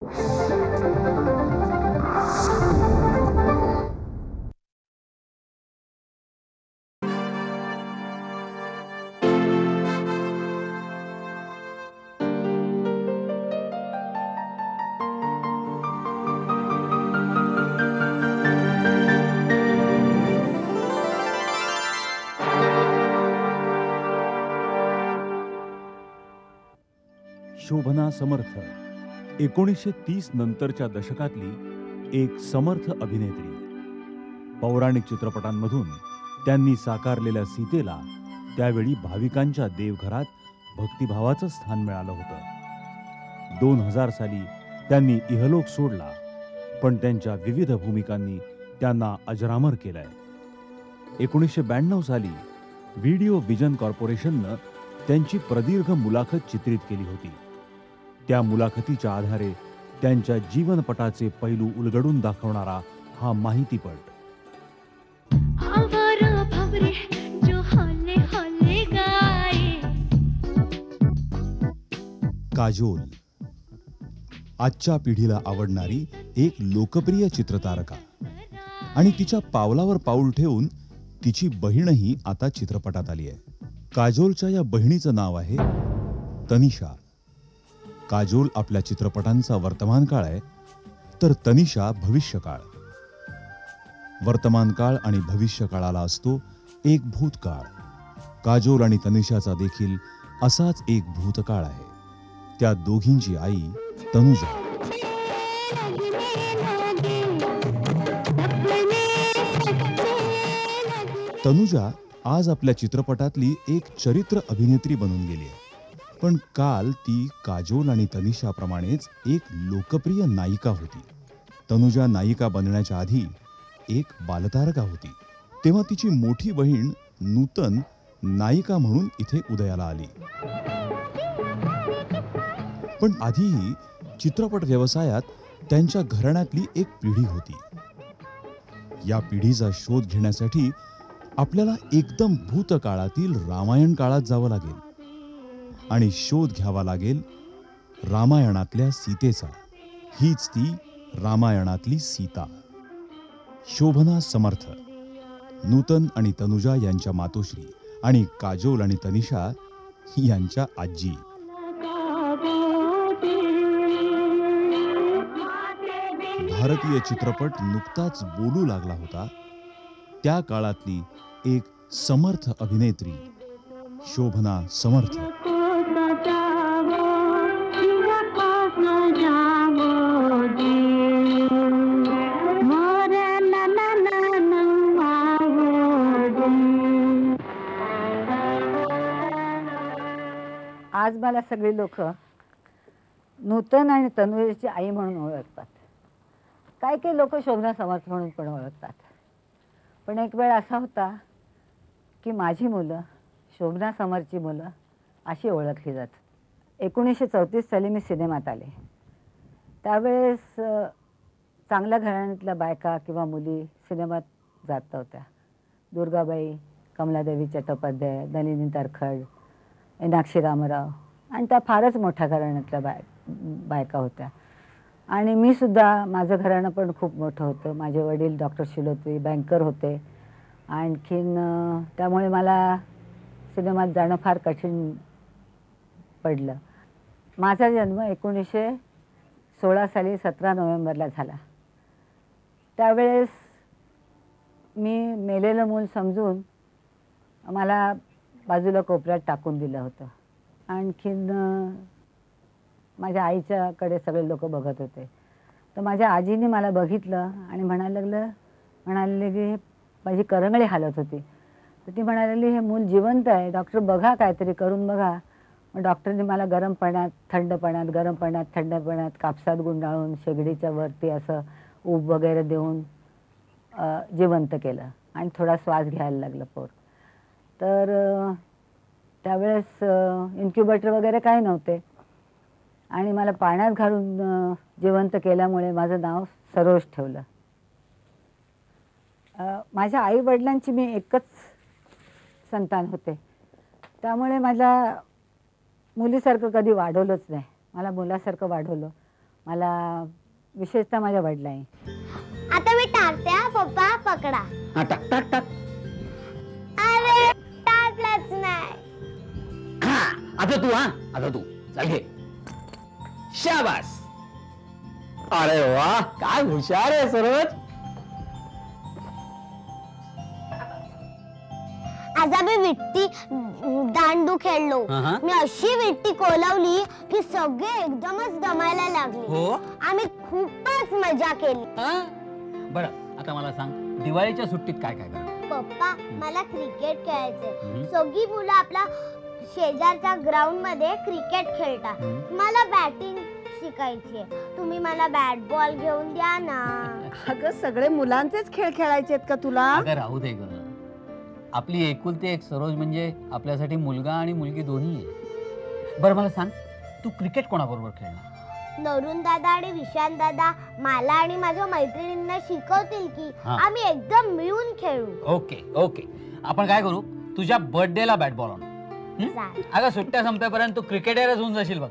शोभना समर्थ 1930 नंतरच्या दशकातली एक समर्थ अभिनेत्री. पौराणिक चित्रपटांमधून त्यांनी साकारलेल्या सीतेला त्यावेळी भाविकांच्या देवघरात भक्तिभावाचं स्थान मिळालं होतं. 2000 साली त्यांनी इहलोक सोडला, पण त्यांच्या विविध भूमिकांनी त्यांना अजरामर केलंय. 1992 साली व्हिडिओ विजन कॉर्पोरेशननं त्यांची प्रदीर्घ मुलाखत चित्रित केली होती. त्या मुलाखतीच्या आधारे त्यांच्या जीवनपटाचे पैलू उलगडून दाखवणारा हा माहितीपट. काजोल आजच्या पिढीला आवडणारी एक लोकप्रिय चित्रतारका आणि तिच्या पावलावर पाऊल ठेवून तिची बहीणही आता चित्रपटात आली आहे. काजोलच्या या बहिणीचं नाव आहे तनिषा. काजोल आपल्या चित्रपटांचा वर्तमान काळ आहे, तर तनिषा भविष्यकाळ. वर्तमान काळ आणि भविष्य काळाला असतो एक भूतकाळ. काजोल आणि तनिषाचा देखील असाच एक भूतकाळ आहे. त्या दोघींची आई तनुजा. तनुजा आज आपल्या चित्रपटातली एक चरित्र अभिनेत्री बनून गेली आहे. पण काल ती काजोल आणि तनिषाप्रमाणेच एक लोकप्रिय नायिका होती. तनुजा नायिका बनण्याच्या आधी एक बालतारका होती. तेव्हा तिची मोठी बहीण नूतन नायिका म्हणून इथे उदयाला आली. पण आधीही चित्रपट व्यवसायात त्यांच्या घराण्यातली एक पिढी होती. या पिढीचा शोध घेण्यासाठी आपल्याला एकदम भूतकाळातील रामायण काळात जावं लागेल आणि शोध घ्यावा लागेल रामायणातल्या सीतेचा. हीच ती रामायणातली सीता. शोभना समर्थ, नूतन आणि तनुजा यांच्या मातोश्री आणि काजोल आणि तनिषा यांच्या आजी. भारतीय चित्रपट नुकताच बोलू लागला होता, त्या काळातली एक समर्थ अभिनेत्री शोभना समर्थ. आज मला सगळी लोक नूतन आणि तनुजाची आई म्हणून ओळखतात. काही काही लोक शोभना समर्थ म्हणून पण ओळखतात. पण एक वेळ असा होता की माझी मुलं शोभना समर्थची मुलं अशी ओळखली जातात. 1934 साली मी सिनेमात आले. त्यावेळेस चांगल्या घराण्यातल्या बायका किंवा मुली सिनेमात जात होत्या. दुर्गाबाई, कमलादेवी चट्टोपाध्याय, नलिनी तरखड, मीनाक्षी रामराव आणि त्या फारच मोठ्या घराण्यातल्या बायका होत्या. आणि मी सुद्धा, माझं घराणं पण खूप मोठं होतं. माझे वडील डॉक्टर शिलोत्री बँकर होते. आणखीन त्यामुळे मला सिनेमात जाणं फार कठीण पडलं. माझा जन्म 1916 साली 17 नोव्हेंबरला झाला. त्यावेळेस मी मेलेलं मूल समजून मला बाजूला कोपऱ्यात टाकून दिलं होतं. आणखीन माझ्या आईच्याकडे सगळे लोक बघत होते. तर माझ्या आजीने मला बघितलं आणि म्हणाले की माझी करंगळी हालत होती. तर ती म्हणाली, हे मूल जिवंत आहे, डॉक्टर बघा, काहीतरी करून बघा. मग डॉक्टरने मला गरम पाण्यात, थंड पाण्यात, गरम पाण्यात, थंड पाण्यात, कापसात गुंडाळून शेगडीच्या वरती असं ऊब वगैरे देऊन जिवंत केलं आणि थोडा श्वास घ्यायला लागलं पोर. तर त्यावेळेस इन्क्युबेटर वगैरे काही नव्हते आणि मला पाण्यात घालून जिवंत केल्यामुळे माझं नाव सरोज ठेवलं. माझ्या आई वडिलांची मी एकच संतान होते. त्यामुळे माझ्या मुलीसारखं कधी वाढवलंच नाही. मला मुलासारखं वाढवलं. मला विशेषतः माझ्या वडिलांनी. आता मी टाकते हा, पप्पा पकडा. हा टाक टाक टाक. अरे टाकलंच नाही. हा आता तू, हा आता तू चल घे. शाबास. अरे वा, काय हुशार आहे सरोज. आज आम्ही विट्टी दांडू खेळलो. हा. मी अशी विट्टी कोलवली की सगळे एकदमच दमायला लागले. हो. आम्ही खूपच मजा केली. बरं आता मला सांग, दिवाळीच्या सुट्टीत काय काय करणार? पप्पा मला क्रिकेट खेळायचंय. सगळी मुलं आपल्या शेजारच्या ग्राउंड मध्ये क्रिकेट खेळतात. मला बॅटिंग शिकायची आहे. तुम्ही मला बॅट बॉल घेऊन द्या ना. अगं सगळे मुलांचेच खेळ खेळायचे आहेत का तुला? अगं राहू दे ग. आपली एकुलती एक सरोज म्हणजे आपल्यासाठी मुलगा आणि मुलगी दोन्ही आहे. बरं मला सांग, तू क्रिकेट कोणाबरोबर खेळणार? नरुण दादा आणि विशांत दादा मला आणि माझ्या मैत्रिणींना शिकवतील की हा. आम्ही एकदम मिळून खेळू. Okay okay. आपण काय करू, तुझ्या बर्थडेला बॅट बॉल आणू. चालेल. अगं सुट्ट्या संपेपर्यंत तू क्रिकेटरच होऊन जाशील बघ.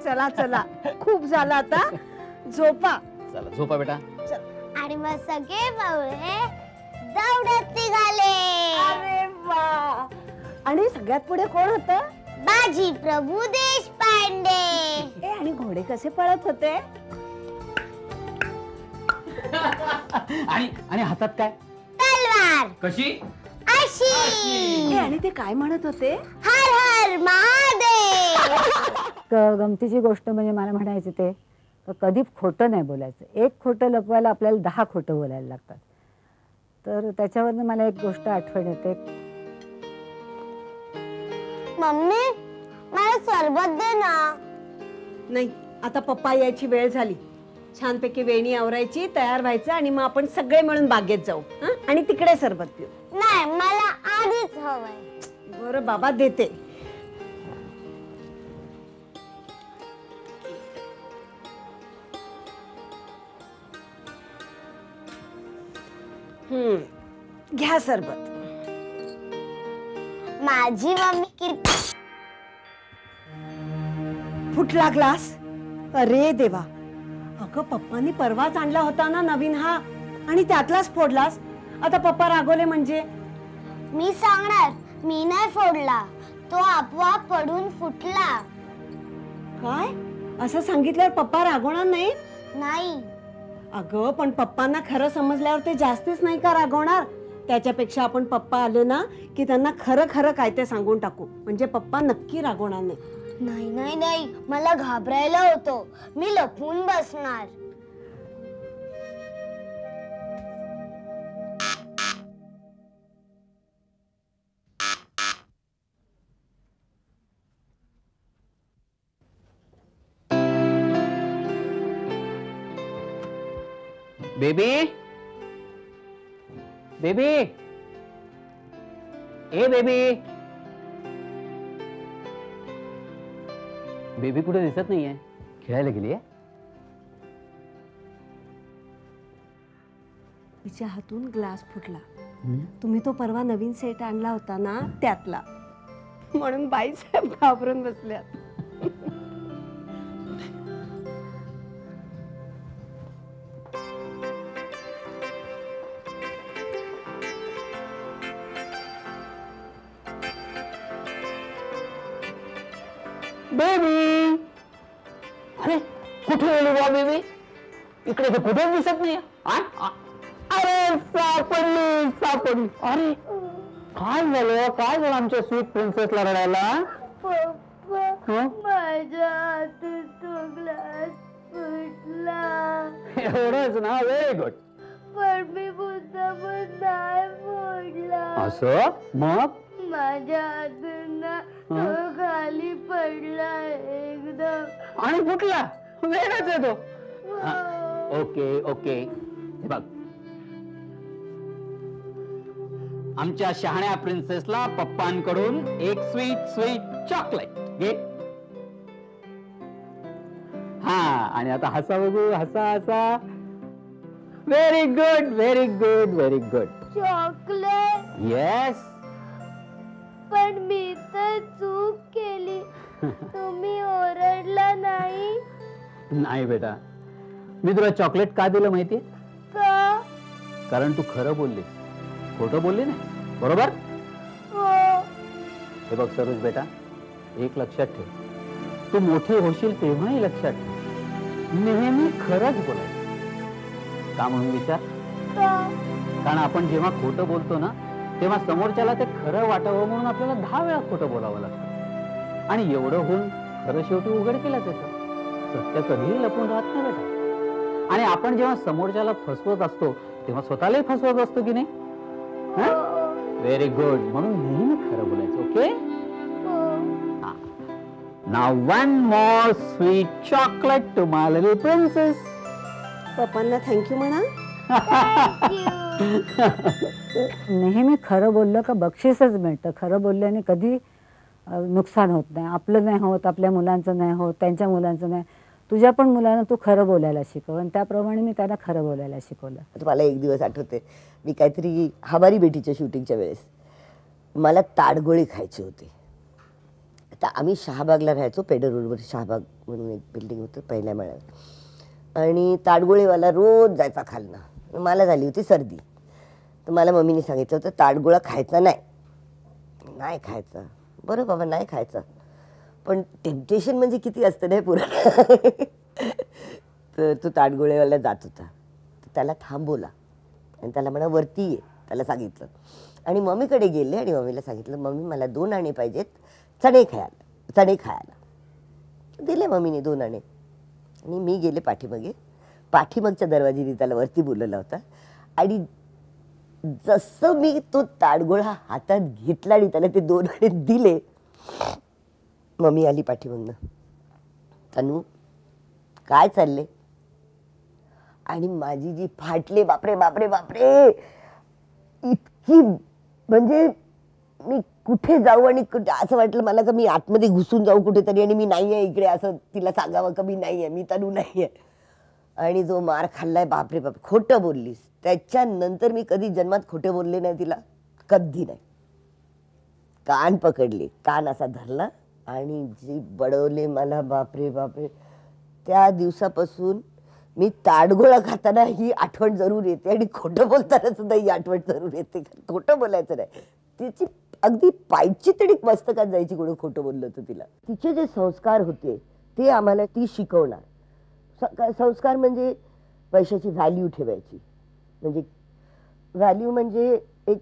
चला चला खूप झालं आता, झोपा. चला झोपा बेटा. आणि मग सगळे बावळे दौडत निघाले. अरे वा. आणि सगळ्यात पुढे कोण होतं? बाजी प्रभू देशपांडे. आणि घोडे कसे पळत होते? आणि आणि हातात काय? तलवार कशी? अशी. आणि ते काय म्हणत होते? हर हर महादेव. गमतीची गोष्ट म्हणजे मला म्हणायचे ते कधी खोटं नाही बोलायचं. एक खोटं लपवायला आपल्याला 10 खोटं बोलायला लागतात. तर त्याच्यावरनं मला एक गोष्ट आठवण येते. मम्मी मला सरबत दे ना. नाही, आता पप्पा यायची वेळ झाली. छानपैकी वेणी आवरायची, तयार व्हायचं आणि मग आपण सगळे मिळून बागेत जाऊ. हं? आणि तिकडे सरबत पिऊ. नाही मला आधीच हवंय. बरं बाबा, देते. घ्या सरबत. माझी मम्मी किती फुटला ग्लास. अरे देवा. अगं पप्पांनी परवाच आणला होता ना नवीन हा, आणि त्यातलाच फोडलास. आता पप्पा रागवले म्हणजे? मी सांगणार, मी नाही फोडला, तो आपोआप पडून फुटला. काय असं सांगितल्यावर पप्पा रागवणार नाही? नाही. अगं पण पप्पांना खरं समजल्यावर ते जास्तीच नाही का रागवणार? त्याच्यापेक्षा आपण पप्पा आले ना की त्यांना खरं खरं काय ते सांगून टाकू, म्हणजे पप्पा नक्की रागवणार नाही. नाही नाही नाही, मला घाबरायला होतो. मी लपून बसणार. बेबी बेबी, ए बेबी. बेबी कुठे दिसत नाहीये. खेळायला गेली आहे? तिच्या हातून ग्लास फुटला. तुम्ही तो परवा नवीन सेट आणला होता ना त्यातला, म्हणून बाईसाहेब घाबरून बसल्यात. बेबी, अरे कुठे गेली बा बेबी? इकडे तर कुठेच दिसत नाही. अरे सापडली सापडली. अरे काय झालं, काय झालं आमच्या स्वीट प्रिन्सेसला रडायला? माझ्या हातून तो ग्लास फुटला. एवढंच ना, व्हेरी गुड. पण मी मुद्दामून नाही फोडला. असं मग? माझ्या हातून ना तो खाली पडला एकदम आणि फुटला. वेगळाच आहे तो. Okay okay. हे बघ, आमच्या शहाण्या प्रिन्सेसला पप्पांकडून एक स्वीट स्वीट चॉकलेट घे. हा, आणि आता हसा बघू, हसा हसा. Very good very good very good. Chocolate. Yes. पण मी तर चूक केली. तुम्ही ओरडला नाही. नाही बेटा, मी तुला चॉकलेट का दिलं माहितीये? का? कारण तू खरं बोललीस, खोटं बोलली नाही, बरोबर? हो. हे बघ सरोज बेटा, एक लक्षात ठेव, तू मोठी होशील तेव्हाही लक्षात ठेव, नेहमी खरंच बोलायचं. का म्हणून विचार? का? कारण आपण जेव्हा खोटं बोलतो ना, तेव्हा समोरच्याला ते खरं वाटावं म्हणून आपल्याला 10 वेळा खोटं बोलावं लागतं. आणि एवढं होऊन खरं शेवटी उघड केलंच येतं. सत्य कधीही लपून राहत नाही बेटा. आणि आपण जेव्हा समोरच्याला फसवत असतो तेव्हा स्वतःलाही फसवत असतो की नाही? Very good. म्हणून नेहमी खरं बोलायचं. Okay? Now one more sweet chocolate to my little princess. पप्पांना थँक्यू म्हणा. नेहमी खरं बोललं का बक्षीसच मिळतं. खरं बोलल्याने कधी नुकसान होत नाही. आपलं नाही होत, आपल्या मुलांचं नाही होत, त्यांच्या मुलांचं नाही. तुझ्या पण मुलांना तू खरं बोलायला शिकव. आणि त्याप्रमाणे मी त्यांना खरं बोलायला शिकवलं. मला एक दिवस आठवते, मी काहीतरी हमारी बेटीच्या शूटिंगच्या वेळेस मला ताडगोळे खायचे होते. आता आम्ही शहाबागला राहायचो, पेडर रोडवर शहाबाग म्हणून एक बिल्डिंग होतं पहिल्या माळ्यावर. आणि ताडगोळेवाला रोज जायचा खालनं. मला झाली होती सर्दी, तर मला मम्मीने सांगितलं होतं ताडगोळा खायचा नाही खायचा. बरं बाबा नाही खायचा, पण टेम्पटेशन म्हणजे किती असतं नाही पुरा. तर तो ताडगोळेवाला जात होता, तर त्याला थांबवला आणि त्याला म्हणा वरती ये, त्याला सांगितलं. आणि मम्मीकडे गेले आणि मम्मीला सांगितलं, मम्मी मला 2 आणे पाहिजेत चणे खायला. दिले मम्मीने 2 आणे. आणि मी गेले पाठीमागच्या दरवाजेने त्याला वरती बोलवला होता. आणि जसं मी तो ताडगोळा हातात घेतला आणि त्याला ते 2 आणे दिले, मम्मी आली पाठीमागनं, तनू काय चालले? आणि माझी जी फाटले, बापरे बापरे बापरे, इतकी म्हणजे मी कुठे जाऊ आणि असं वाटलं मला का मी आतमध्ये घुसून जाऊ कुठेतरी आणि मी नाही आहे इकडे, असं तिला सांगावं का मी नाही आहे, मी तनू नाही आहे. आणि जो मार खाल्लाय, बापरे बाप, खोटं बोललीस. त्याच्यानंतर मी कधी जन्मात खोटे बोलले नाही तिला, कधी नाही. कान पकडले, कान असा धरला आणि जी बडवले मला, बापरे बापरे. त्या दिवसापासून मी ताडगोळा खाताना ही आठवण जरूर येते आणि खोटं बोलताना सुद्धा ही आठवण जरूर येते. खोटं बोलायचं नाही. तिची अगदी पायची तडी मस्तकात जायची कोणी खोटं बोललं होतं तिला. तिचे जे संस्कार होते ते आम्हाला ती शिकवणार. संस्कार म्हणजे पैशाची व्हॅल्यू ठेवायची. म्हणजे व्हॅल्यू म्हणजे एक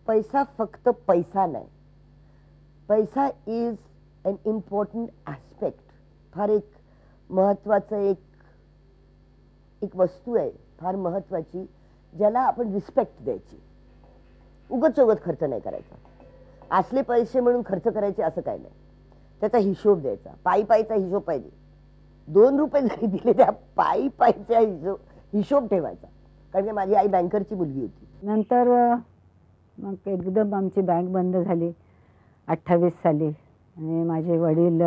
पैसा फक्त पैसा नाही. पैसा इज अन इम्पॉर्टंट ॲस्पेक्ट. फार एक महत्त्वाचं एक वस्तू आहे, फार महत्त्वाची, ज्याला आपण रिस्पेक्ट द्यायची. उगत खर्च नाही करायचा. असले पैसे म्हणून खर्च करायचे असं काय नाही. त्याचा हिशोब द्यायचा. पायीचा हिशोब पाहिजे. 2 रुपये जरी दिले त्या पायीचा हिशोब ठेवायचा. कारण की माझी आई बँकरची मुलगी होती. नंतर मग एकदम आमची बँक बंद झाली 28 साली. आणि माझे वडील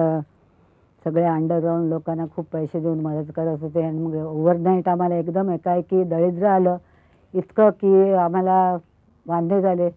सगळे अंडरग्राऊंड लोकांना खूप पैसे देऊन मदत करत होते. आणि मग ओव्हरनाईट आम्हाला एकदम एकाएकी दरिद्र आलं, इतकं की आम्हाला वांदे झाले.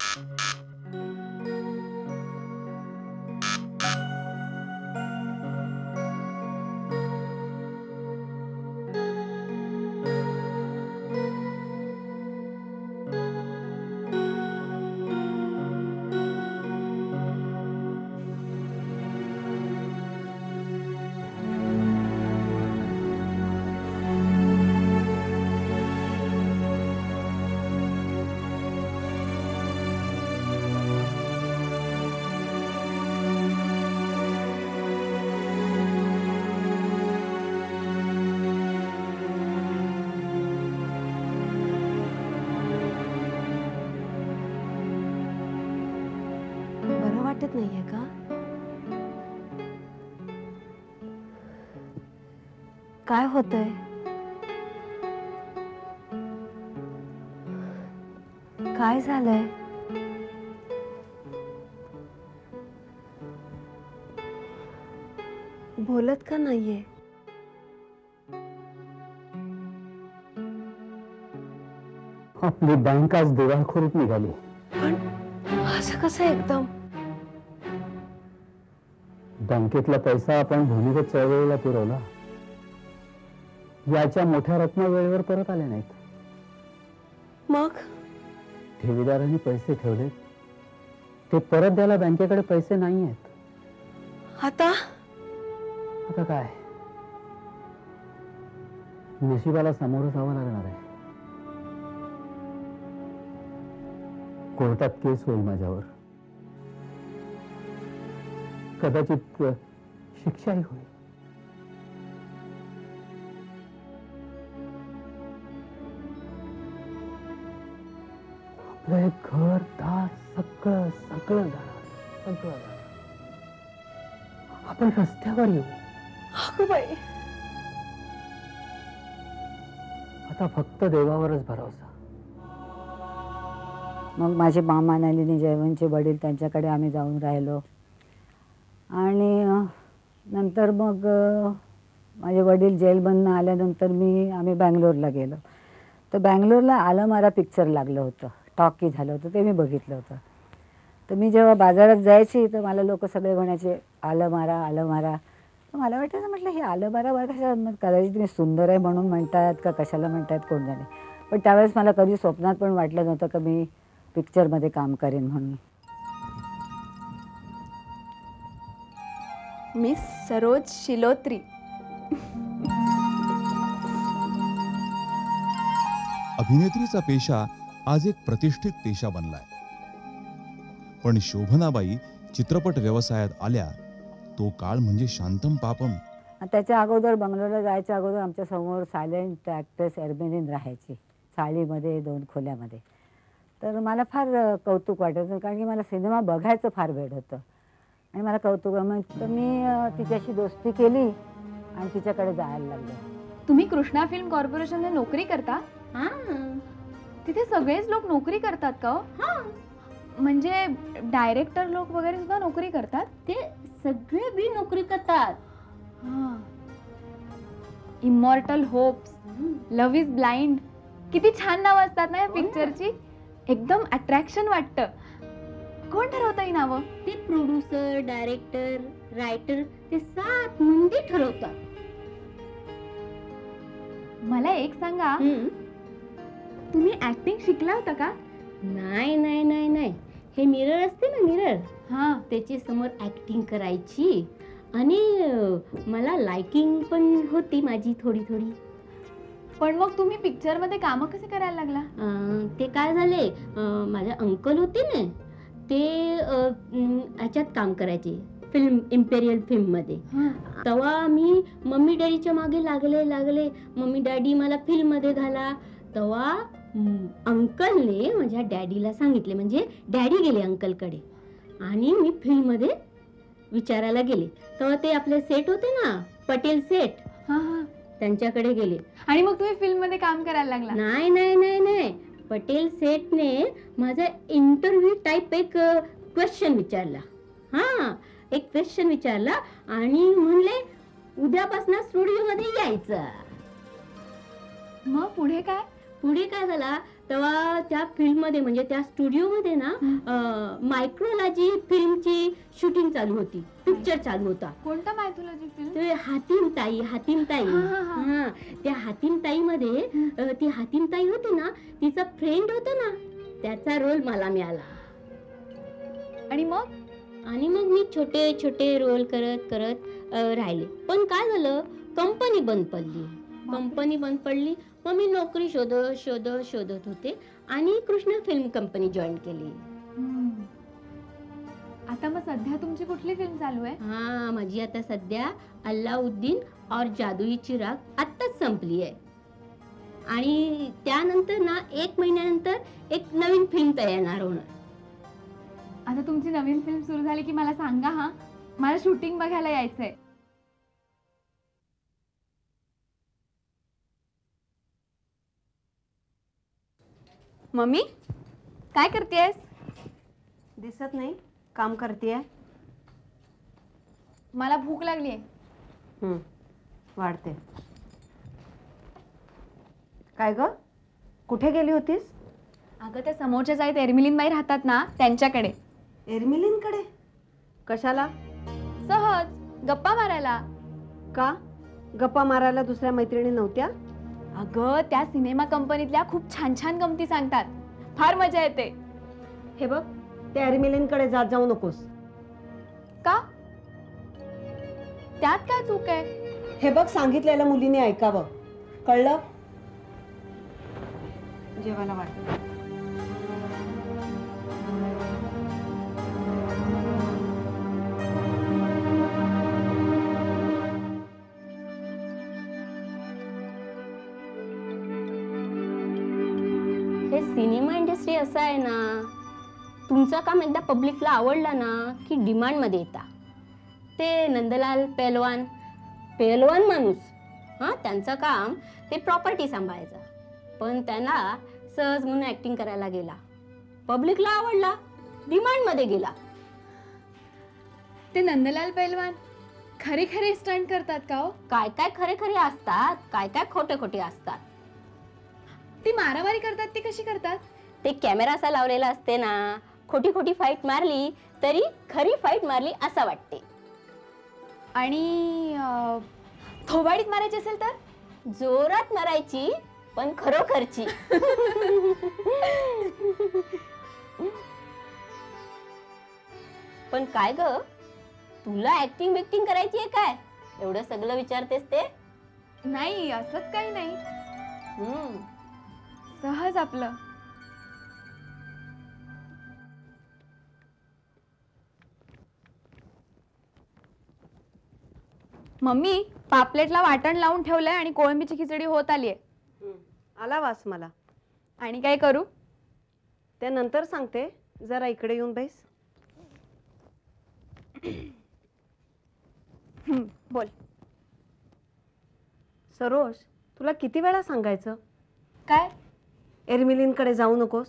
वाटत नाहीये का? काय होतंय? काय झालंय? बोलत का नाहीये? आपली बँक आज दिवाळखोरीत निघाली. पण असं कसं एकदम? बँकेतला पैसा आपण भूमिगत चळवळीला पुरवला. याच्या मोठ्या रकमा वेळेवर परत आल्या नाहीत. मग ठेवीदारांनी पैसे ठेवले, ते परत द्यायला बँकेकडे पैसे नाही आहेत. आता आता काय, नशिबाला सामोरं जावं लागणार आहे. कोर्टात केस होईल माझ्यावर, कदाचित शिक्षाही होईल. आपलं घर दार सगळं सगळं जाणार, सगळं जाणार. आपण रस्त्यावर येऊ. अगं बाई, आता फक्त देवावरच भरोसा. मग माझे मामा नलिनी जयवंतचे वडील, त्यांच्याकडे आम्ही जाऊन राहिलो. आणि नंतर मग माझे वडील जेलमधून आल्यानंतर आम्ही बँगलोरला गेलो. तर बँगलोरला आलमारा पिक्चर लागलं होतं, टॉकी झालं होतं, ते मी बघितलं होतं. तर मी जेव्हा बाजारात जायची तर मला लोक सगळे म्हणायचे आलमारा आलमारा. तर मला वाटायचं, म्हटलं हे आलमारा बरं कशा, कदाचित मी सुंदर आहे म्हणून म्हणतात का कशाला म्हणतात कोण जाणे. पण त्यावेळेस मला कधी स्वप्नात पण वाटलं नव्हतं का मी पिक्चरमध्ये काम करेन म्हणून. मिस सरोज शिलोत्री. अभिनेत्रीचा पेशा आज एक प्रतिष्ठित पेशा बनलाय. पण शोभनाबाई चित्रपट व्यवसायात आल्या तो काळ म्हणजे शांतम पापम. त्याच्या अगोदर बंगलोरला जायच्या अगोदर आमच्या समोर सायलेंट ॲक्ट्रेस एर्मिनीन राहायची, चाळीमध्ये 2 खोल्यामध्ये. तर मला फार कौतुक वाटायचं, कारण की मला सिनेमा बघायचं फार वेळ होतं आणि मला कौतुक. तर मी तिच्याशी दोस्ती केली आणि तिच्याकडे जायला लागले. तुम्ही कृष्णा फिल्म कॉर्पोरेशनला नोकरी करता? तिथे सगळेच लोक नोकरी करतात का? म्हणजे डायरेक्टर लोक वगैरे सुद्धा नोकरी करतात? ते सगळे बी नोकरी करतात. Immortal hopes, love is blind, किती छान नावं असतात ना या पिक्चरची. एकदम अट्रॅक्शन वाटतं. कोण ठरवतं ही नावं? ते प्रोड्युसर, डायरेक्टर, रायटर ते 7 मंदी ठरवतात. मला एक सांगा, तुम्ही ऍक्टिंग शिकला होता का? नाही नाही नाही नाही, हे मिरर असते ना, मिरर, हा, त्याच्या समोर ऍक्टिंग करायची. आणि मला लाइकिंग पण होती माझी थोडी थोडी. पण मग तुम्ही पिक्चर मध्ये काम कसे करायला लागला? ते काय झाले, माझे अंकल होते ना, ते ह्याच्यात काम करायचे, फिल्म इम्पेरियल फिल्म मध्ये. तेव्हा मी मम्मी डॅडीच्या मागे लागले. मम्मी डॅडी मला फिल्म मध्ये घाला. तेव्हा अंकलने माझ्या डॅडीला सांगितले, म्हणजे डॅडी गेले अंकलकडे आणि मी फिल्म मध्ये विचारायला गेले. तेव्हा ते आपले सेट होते ना, पटेल सेट, त्यांच्याकडे गेले. आणि मग तुम्ही फिल्म मध्ये काम करायला लागला? नाही नाही नाही नाही, पटेल सेटने माझा इंटरव्ह्यू टाइप एक क्वेश्चन विचारला. एक क्वेश्चन विचारला आणि म्हणले उद्यापासून स्टुडिओ मध्ये यायचं. मग पुढे काय? पुढे काय झाला, तेव्हा त्या फिल्म मध्ये, म्हणजे त्या स्टुडिओ मध्ये ना, मायक्रोलॉजी फिल्मची शूटिंग चालू होती, पिक्चर चालू होता. कोणता मायथॉलॉजी फिल्म? ते हातीमताई. त्या हातीमताई मध्ये ती हातीमताई होती ना, तिचा फ्रेंड होता ना, त्याचा रोल मला मिळाला. आणि मग मी छोटे छोटे रोल करत करत राहिले. पण काय झालं, कंपनी बंद पडली. मग मी नोकरी शोधत होते आणि कृष्णा फिल्म कंपनी जॉईन केली. आता मग सध्या तुमची कुठली फिल्म चालू आहे? माझी आता सध्या अल्लाउद्दीन और जादुई चिराग आत्ताच संपली आहे. आणि त्यानंतर ना 1 महिन्यानंतर एक नवीन फिल्म तयार होणार. आता तुमची नवीन फिल्म सुरू झाली की मला सांगा. मला शूटिंग बघायला यायचंय. मम्मी, काय करतेयस? दिसत नाही, काम करतेय. मला भूक लागलीये. वाढते. काय ग, कुठे गेली होतीस? अगं, त्या समोरच्या जाईत एर्मिलीनबाई राहतात ना, त्यांच्याकडे. एर्मिलीनकडे? कशाला? सहज. गप्पा मारायला. का गप्पा मारायला दुसऱ्या मैत्रिणी नव्हत्या? अगं त्या सिनेमा कंपनीतल्या खूप छान छान गमती सांगतात. फार मजा येते. हे बघ, त्या एरमिलींकडे जात जाऊ नकोस. का? त्यात काय चूक आहे? हे बघ, सांगितलेलं मुलीने ऐकावं, कळलं? जेवायला वाट. हे सिनेमा इंडस्ट्री असं आहे ना, तुमचं काम एकदा पब्लिकला आवडलं ना की डिमांडमध्ये येता. ते नंदलाल पेलवान पेलवान माणूस, हां, त्यांचं काम ते प्रॉपर्टी सांभाळायचं. पण त्यांना सहज म्हणून ऍक्टिंग करायला गेला, पब्लिकला आवडला, डिमांडमध्ये गेला. ते नंदलाल पैलवान खरे खरे स्टंट करतात का हो? काय काय खरे खरे असतात, काय काय खोटे खोटे असतात. ती मारामारी करतात ती कशी करतात? ते कॅमेरा असा लावलेला असते ना, खोटी खोटी फाईट मारली तरी खरी फाईट मारली असं वाटते. आणि थोबाडीत मारायची असेल तर जोरात मारायची, पण खरोखरची. पण काय ग, तुला ऍक्टिंग बिक्टिंग करायची आहे काय? एवढं सगळं विचारतेस ते? नाही, असंच काही नाही, सहज आपलं. मम्मी, पापलेटला वाटण लावून ठेवलंय आणि कोळंबीची खिचडी होत आलीये. आला वास मला. आणि काय करू? ते नंतर सांगते, जरा इकडे येऊन बैस. बोल. सरोज, तुला किती वेळा सांगायचं काय? एरमिलींकडे जाऊ नकोस.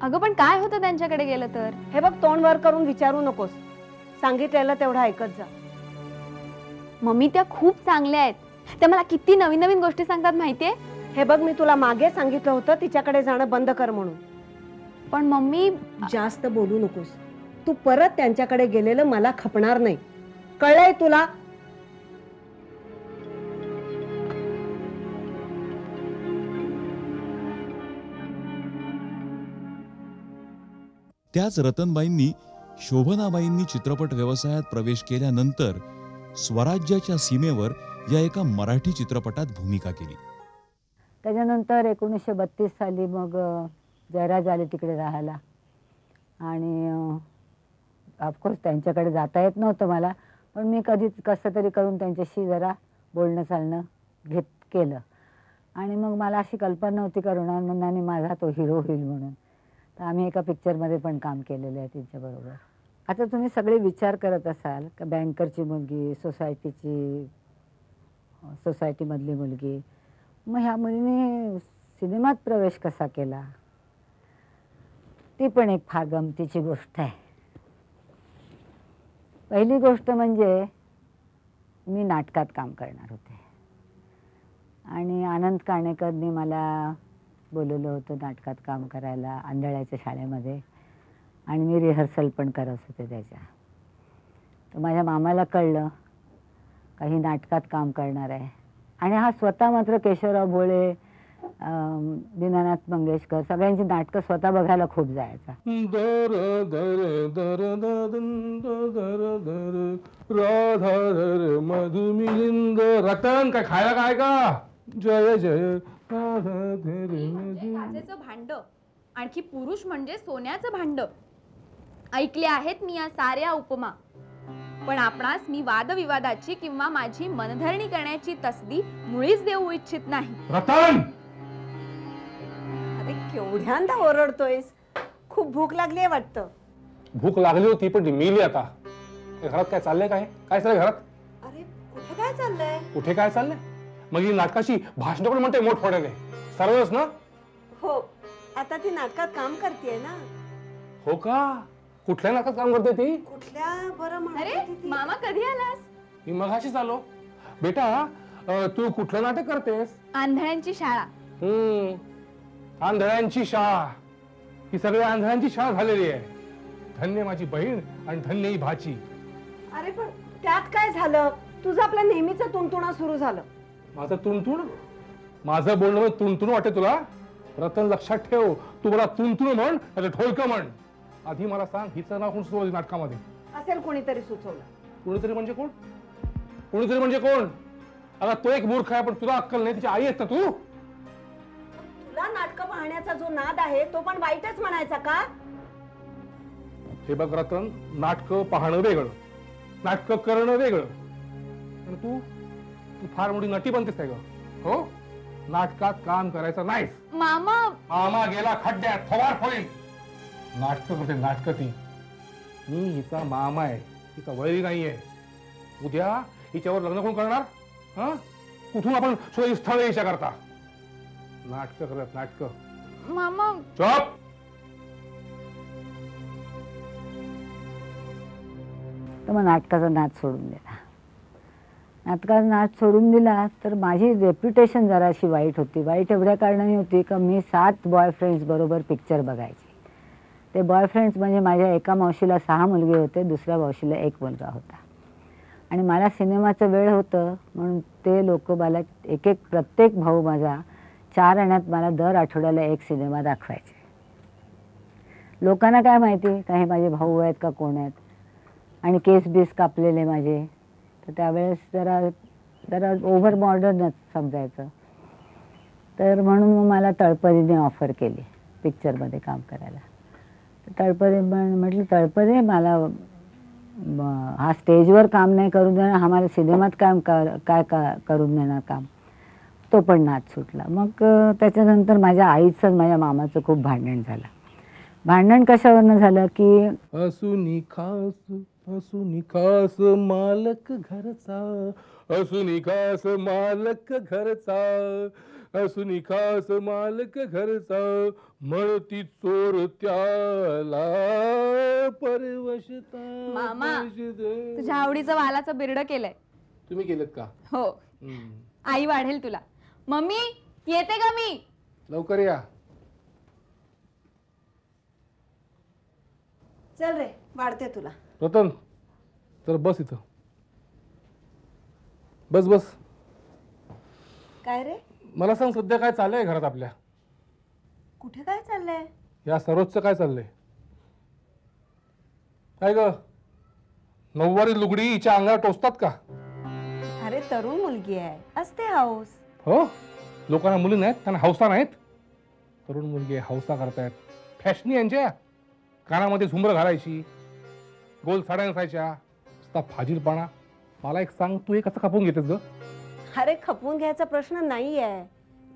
अगं पण काय होतं त्यांच्याकडे गेलं तर? हे बघ, तोंड वर करून विचारू नकोस. सांगितलेलं तेवढं ऐकत जा. मम्मी, त्या खूप चांगल्या आहेत. त्या मला किती नवीन नवीन गोष्टी सांगतात माहितीये. हे बघ, मी तुला मागे सांगितलं होतं तिच्याकडे जाणं बंद कर म्हणून. पण मम्मी, जास्त बोलू नकोस. तू परत त्यांच्याकडे गेलेलं मला खपणार नाही, कळलंय तुला? त्याच रतनबाईंनी शोभनाबाईंनी चित्रपट व्यवसायात प्रवेश केल्यानंतर स्वराज्याच्या सीमेवर या एका मराठी चित्रपटात भूमिका केली. त्याच्यानंतर 1932 साली मग जयराज आले तिकडे राहायला. आणि ऑफकोर्स त्यांच्याकडे जाता येत नव्हतं मला, पण मी कधीच कसं तरी करून त्यांच्याशी जरा बोलणं चालणं केलं. आणि मग मला अशी कल्पना नव्हती करुणानंदाने माझा तो हिरो होईल म्हणून. तर आम्ही एका पिक्चरमध्ये पण काम केलेलं आहे त्यांच्याबरोबर. आता तुम्ही सगळे विचार करत असाल का बँकरची मुलगी, सोसायटीमधली मुलगी, मग ह्या मुलीने सिनेमात प्रवेश कसा केला? ती पण एक फार गमतीची गोष्ट आहे. पहिली गोष्ट म्हणजे मी नाटकात काम करणार होते आणि आनंद काणेकरनी मला बोलवलं होतं नाटकात काम करायला आंधळ्याच्या शाळेमध्ये. आणि मी रिहर्सल पण करत होते त्याच्या. तर माझ्या मामाला कळलं काही नाटकात काम करणार आहे. आणि हा स्वतः मात्र केशवराव भोळे, दीनानाथ मंगेशकर सगळ्यांची नाटकं स्वतः बघायला खूप जायचा. मधुमिलिंद रतन काय खायला काय का? जय जय काचेचं भांड, आणखी पुरुष म्हणजे सोन्याचं भांड. ऐकले आहेत मी या साऱ्या उपमा, पण आपणास मी वादविवादाची किंवा माझी मनधरणी करण्याची तसदी मुळीच देऊ इच्छित नाही. रतन, अरे केवढ्यांदा ओरडतोयस? खूप भूक लागली आहे वाटतं. भूक लागली होती पण मिली आता. घरात काय चाललंय? काय काय चाललंय घरात? अरे कुठे काय चाललंय? कुठे काय चाललंय? मग ही नाटकाची भाषण पण म्हणते मोठमोठ्याने, सर्वच ना? हो, आता ती नाटकात काम करतेय ना. हो का? कुठल्या नाटकात काम करते ती? कुठल्या बरं म्हणत अरे होती ती? मामा, कधी आलास? मी मगाशीच आलो. बेटा, तू कुठलं नाटक करतेस? आंधळ्यांची शाळा. आंधळ्यांची शाळा. ही सगळ्या आंधळ्यांची शाळा झालेली आहे. धन्य माझी बहीण आणि धन्य ही भाची. अरे पण त्यात काय झालं? तुझं आपलं नेहमीचं तुणतुणं सुरू झालं. माझं तुणतुण? माझं बोलणं तुणतुण वाटते तुला? रतन लक्षात ठेव, तू मला तुणतुण म्हण आता ढोलकं म्हण. आधी मला सांग, हिचं नाव कोण सुचवलं नाटकामध्ये? असेल कोणीतरी सुचवलं. कोणीतरी म्हणजे कोण? कोणीतरी म्हणजे कोण? अगं तो एक मूर्ख आहे, पण तुला अक्कल नाही. तिची आई आहेस ना तू? तुला नाटक पाहण्याचा जो नाद आहे तो पण वाईटच म्हणायचा का? हे बघ रतन, नाटकं पाहणं वेगळं, नाटकं करणं वेगळं. आणि तू तू फार मोठी नटी बनतेस काय ग? हो, नाटकात काम करायचं नाहीस. मामा मामा गेला खड्ड्यात, फवार होईल. नाटक करते नाटक ती. मी हिचा मामा आहे, हिचा वैरी नाहीये. उद्या हिच्यावर लग्न कोण करणार? हा, कुठून आपण सोयी स्थळ यायच्या करता नाटक करत नाटक. मामा चुप. तर मग नाटकाचा नाद सोडून दिला. नाटकाचा नाद सोडून दिला तर माझी रेप्युटेशन जराशी वाईट होती. वाईट एवढ्या कारणाने होती का मी 7 बॉयफ्रेंड्स बरोबर पिक्चर बघायचे. ते बॉयफ्रेंड्स म्हणजे माझ्या एका मावशीला 6 मुलगे होते, दुसऱ्या मावशीला 1 मुलगा होता. आणि मला सिनेमाचं वेळ होतं म्हणून ते लोक मला प्रत्येक भाऊ माझा 4 आण्यात मला दर आठवड्याला 1 सिनेमा दाखवायचे. लोकांना काय माहिती का हे माझे भाऊ आहेत का कोण आहेत, आणि केस बीस कापलेले माझे. तर त्यावेळेस जरा ओव्हर मॉडर्नच समजायचं. तर म्हणून मग मला तळपदीने ऑफर केली पिक्चरमध्ये काम करायला. तर तळपदे म्हटलं, तळपदे मला हा स्टेजवर काम नाही करून देणार, हा मला सिनेमात काय करून देणार काम. तो पण नाद सुटला. मग त्याच्यानंतर माझ्या आईचं माझ्या मामाचं खूप भांडण झालं. भांडण कशावरनं झालं की असुनी खास मालक घरचा, असुनी खास मालक घरचा, असुनी खास मालक घरचा, म्हणती चोर त्याला परवशता. मामा, तुझ्या आवडीचं वालाचं बिरड केलंय. तुम्ही केलं का? हो. आई वाढेल तुला. मम्मी येते का मी? लवकर या. चल रे, वाढते तुला. रतन, तर बस इथं. बस बस. काय रे? मला सांग, सध्या काय चाललंय घरात आपल्या? कुठे काय चाललंय? या सरोजचं काय चाललंय? काय ग, नऊवारी लुगडी हिच्या अंगावर टोचतात का? अरे तरुण मुलगी आहे, असते हाऊस. हो, लोकांना मुली नाहीत, त्यांना हौसा नाहीत. तरुण मुलगी आहे, हौसा करतायत. फॅशनी यांच्या. कानामध्ये झुंबर घालायची, गोल साड्या नसायच्या, नुसता फाजीलपणा. मला एक सांग, तू हे कसं खपून घेतेस ग? अरे खपवून घ्यायचा प्रश्न नाहीये.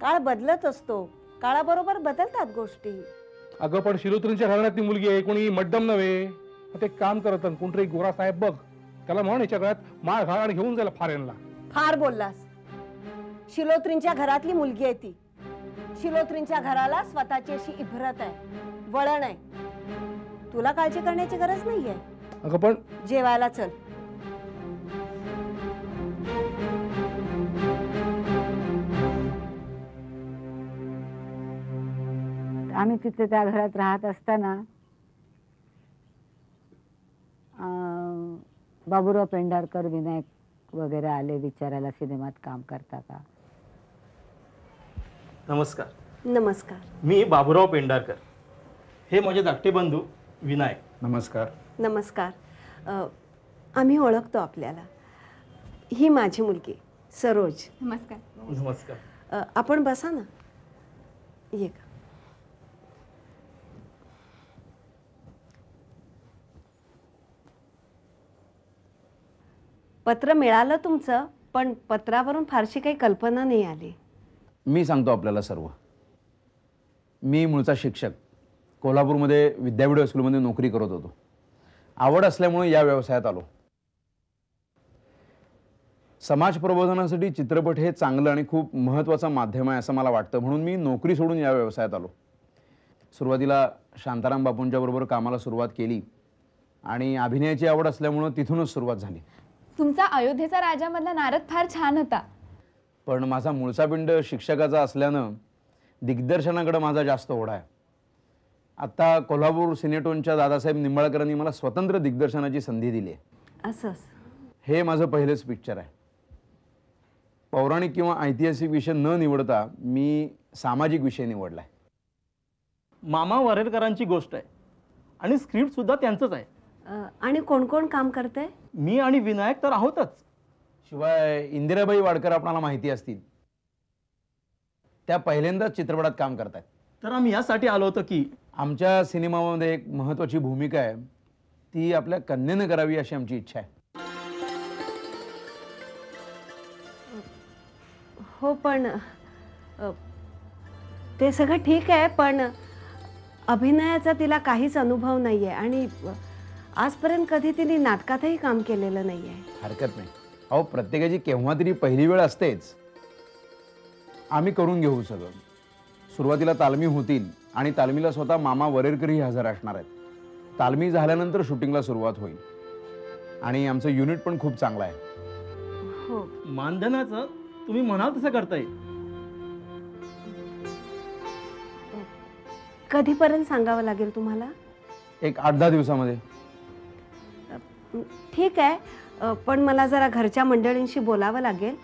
काळ बदलत असतो, काळाबरोबर बदलतात गोष्टी. अगं पण शिरोत्रींच्या घराण्यातली मुलगी आहे, कोणी मड्डम नव्हे. ते काम करत कोणतरी गोरा साहेब बघ, त्याला म्हण याच्या गळ्यात माळ घाल आणि घेऊन जायला फॉरेनला. फार बोललास. शिलोत्रींच्या घरातली मुलगी आहे ती. शिलोत्रींच्या घराला स्वतःची अशी इभ्रत आहे, वळण आहे. तुला काळजी करण्याची गरज नाहीये. अगं पण जेवायला चल. आम्ही तिथे त्या घरात राहत असताना बाबूराव पेंढारकर, विनायक वगैरे आले विचारायला सिनेमात काम करता का. नमस्कार. नमस्कार. मी बाबूराव पेंढारकर. हे माझे धाकटे बंधू विनायक. नमस्कार. नमस्कार. आम्ही ओळखतो आपल्याला. ही माझी मुलगी सरोज. नमस्कार. नमस्कार. आपण बसा ना. ये का. पत्र मिळालं तुमचं, पण पत्रावरून फारशी काही कल्पना नाही आली. मी सांगतो आपल्याला सर्व. मी मूळचा शिक्षक, कोल्हापूरमध्ये विद्यापीठ हायस्कूलमध्ये नोकरी करत होतो. आवड असल्यामुळे या व्यवसायात आलो. समाज प्रबोधनासाठी चित्रपट हे चांगलं आणि खूप महत्त्वाचं माध्यम आहे असं मला वाटतं, म्हणून मी नोकरी सोडून या व्यवसायात आलो. सुरुवातीला शांताराम बापूंच्या बरोबर कामाला सुरुवात केली आणि अभिनयाची आवड असल्यामुळं तिथूनच सुरुवात झाली. तुमचा अयोध्येचा राजामधला नारद फार छान होता. पण माझा मूळचा पिंड शिक्षकाचा असल्यानं दिग्दर्शनाकडे माझा जास्त ओढा आहे. आता कोल्हापूर सिनेटोनच्या दादासाहेब निंबाळकरांनी मला स्वतंत्र दिग्दर्शनाची संधी दिली आहे. असंच. हे माझं पहिलंच पिक्चर आहे. पौराणिक किंवा ऐतिहासिक विषय न निवडता मी सामाजिक विषय निवडलाय. मामा वरेरकरांची गोष्ट आहे आणि स्क्रिप्ट सुद्धा त्यांचंच आहे. आणि कोण कोण काम करते? मी आणि विनायक तर आहोतच. शिवाय इंदिराबाई वाडकर आपणाला माहिती असतील, त्या पहिल्यांदाच चित्रपटात काम करतायत. तर आम्ही यासाठी आलो होतो की आमच्या सिनेमामध्ये एक महत्त्वाची भूमिका आहे, ती आपल्या कन्येनं करावी अशी आमची इच्छा आहे. हो, पण ते सगळं ठीक आहे, पण अभिनयाचा तिला काहीच अनुभव नाही आहे आणि आजपर्यंत कधी तिने नाटकातही काम केलेलं नाही आहे. हरकत नाही. अहो, प्रत्येकाची केव्हा तरी पहिली वेळ असतेच. आम्ही करून घेऊ सगळं. सुरुवातीला तालमी होतील आणि तालमीला स्वतः मामा वरेरकरही हजर असणार आहेत. तालमी झाल्यानंतर शूटिंगला सुरुवात होईल आणि आमचं युनिट पण खूप चांगलं आहे. हो, मानधनाचं तुम्ही म्हणाल तसं करताय. कधीपर्यंत सांगावं लागेल तुम्हाला? एक 8-10 दिवसामध्ये. ठीक आहे, पण मला जरा घरच्या मंडळींशी बोलावं लागेल,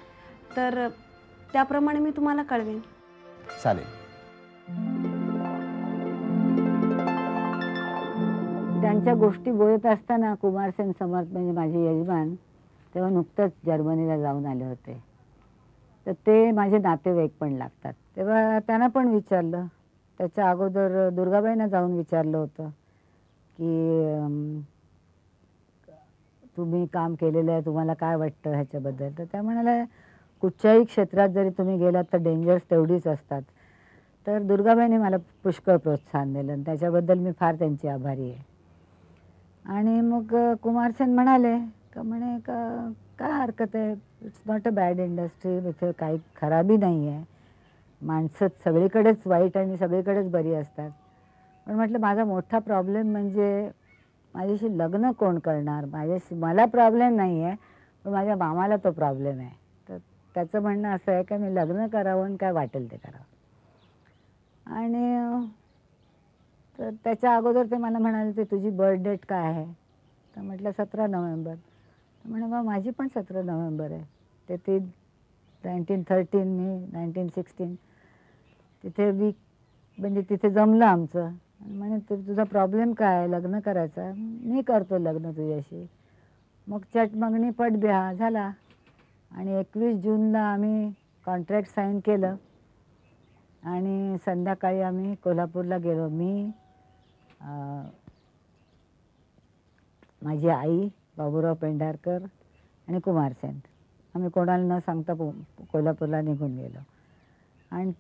तर त्याप्रमाणे मी तुम्हाला कळवेन. चालेल. त्यांच्या गोष्टी बोलत असताना कुमारसेन समर्थ म्हणजे माझे यजमान तेव्हा नुकतंच जर्मनीला जाऊन आले होते. तर ते माझे नातेवाईक पण लागतात. तेव्हा त्यांना पण विचारलं, त्याच्या अगोदर दुर्गाबाईंना जाऊन विचारलं होतं की तुम्ही काम केलेलं आहे, तुम्हाला काय वाटतं ह्याच्याबद्दल. तर त्या म्हणाल्या कुठच्याही क्षेत्रात जरी तुम्ही गेलात तर डेंजर्स तेवढीच असतात. तर दुर्गाबाईंनी मला पुष्कळ प्रोत्साहन दिलं आणि त्याच्याबद्दल मी फार त्यांची आभारी आहे. आणि मग कुमारसेन म्हणाले का म्हणे का काय हरकत आहे, it's not a bad industry, इथे काही खराबी नाही आहे, माणसं सगळीकडेच वाईट आणि सगळीकडेच बरी असतात. पण म्हटलं माझा मोठा प्रॉब्लेम म्हणजे माझ्याशी लग्न कोण करणार. मला प्रॉब्लेम नाही आहे, पण माझ्या मामाला तो प्रॉब्लेम आहे. तर त्याचं म्हणणं असं आहे की मी लग्न करावं आणि काय वाटेल ते करावं. आणि तर त्याच्या अगोदर ते मला म्हणाले ते तुझी बर्थ डेट काय आहे. तर म्हटलं 17 नोव्हेंबर. तर म्हणे बा माझी पण 17 नोव्हेंबर आहे. ते ती 1913, मी 1916. तिथे म्हणजे तिथे जमलं आमचं. म्हणे तुझा प्रॉब्लेम काय आहे, लग्न करायचा. मी करतो लग्न तुझ्याशी. मग चटमगणी पट बिहा झाला आणि 21 जूनला आम्ही कॉन्ट्रॅक्ट साईन केलं आणि संध्याकाळी आम्ही कोल्हापूरला गेलो. मी, माझी आई, बाबूराव पेंढारकर आणि कुमारसेन. आम्ही कोणाला न सांगता कोल्हापूरला निघून गेलो आणि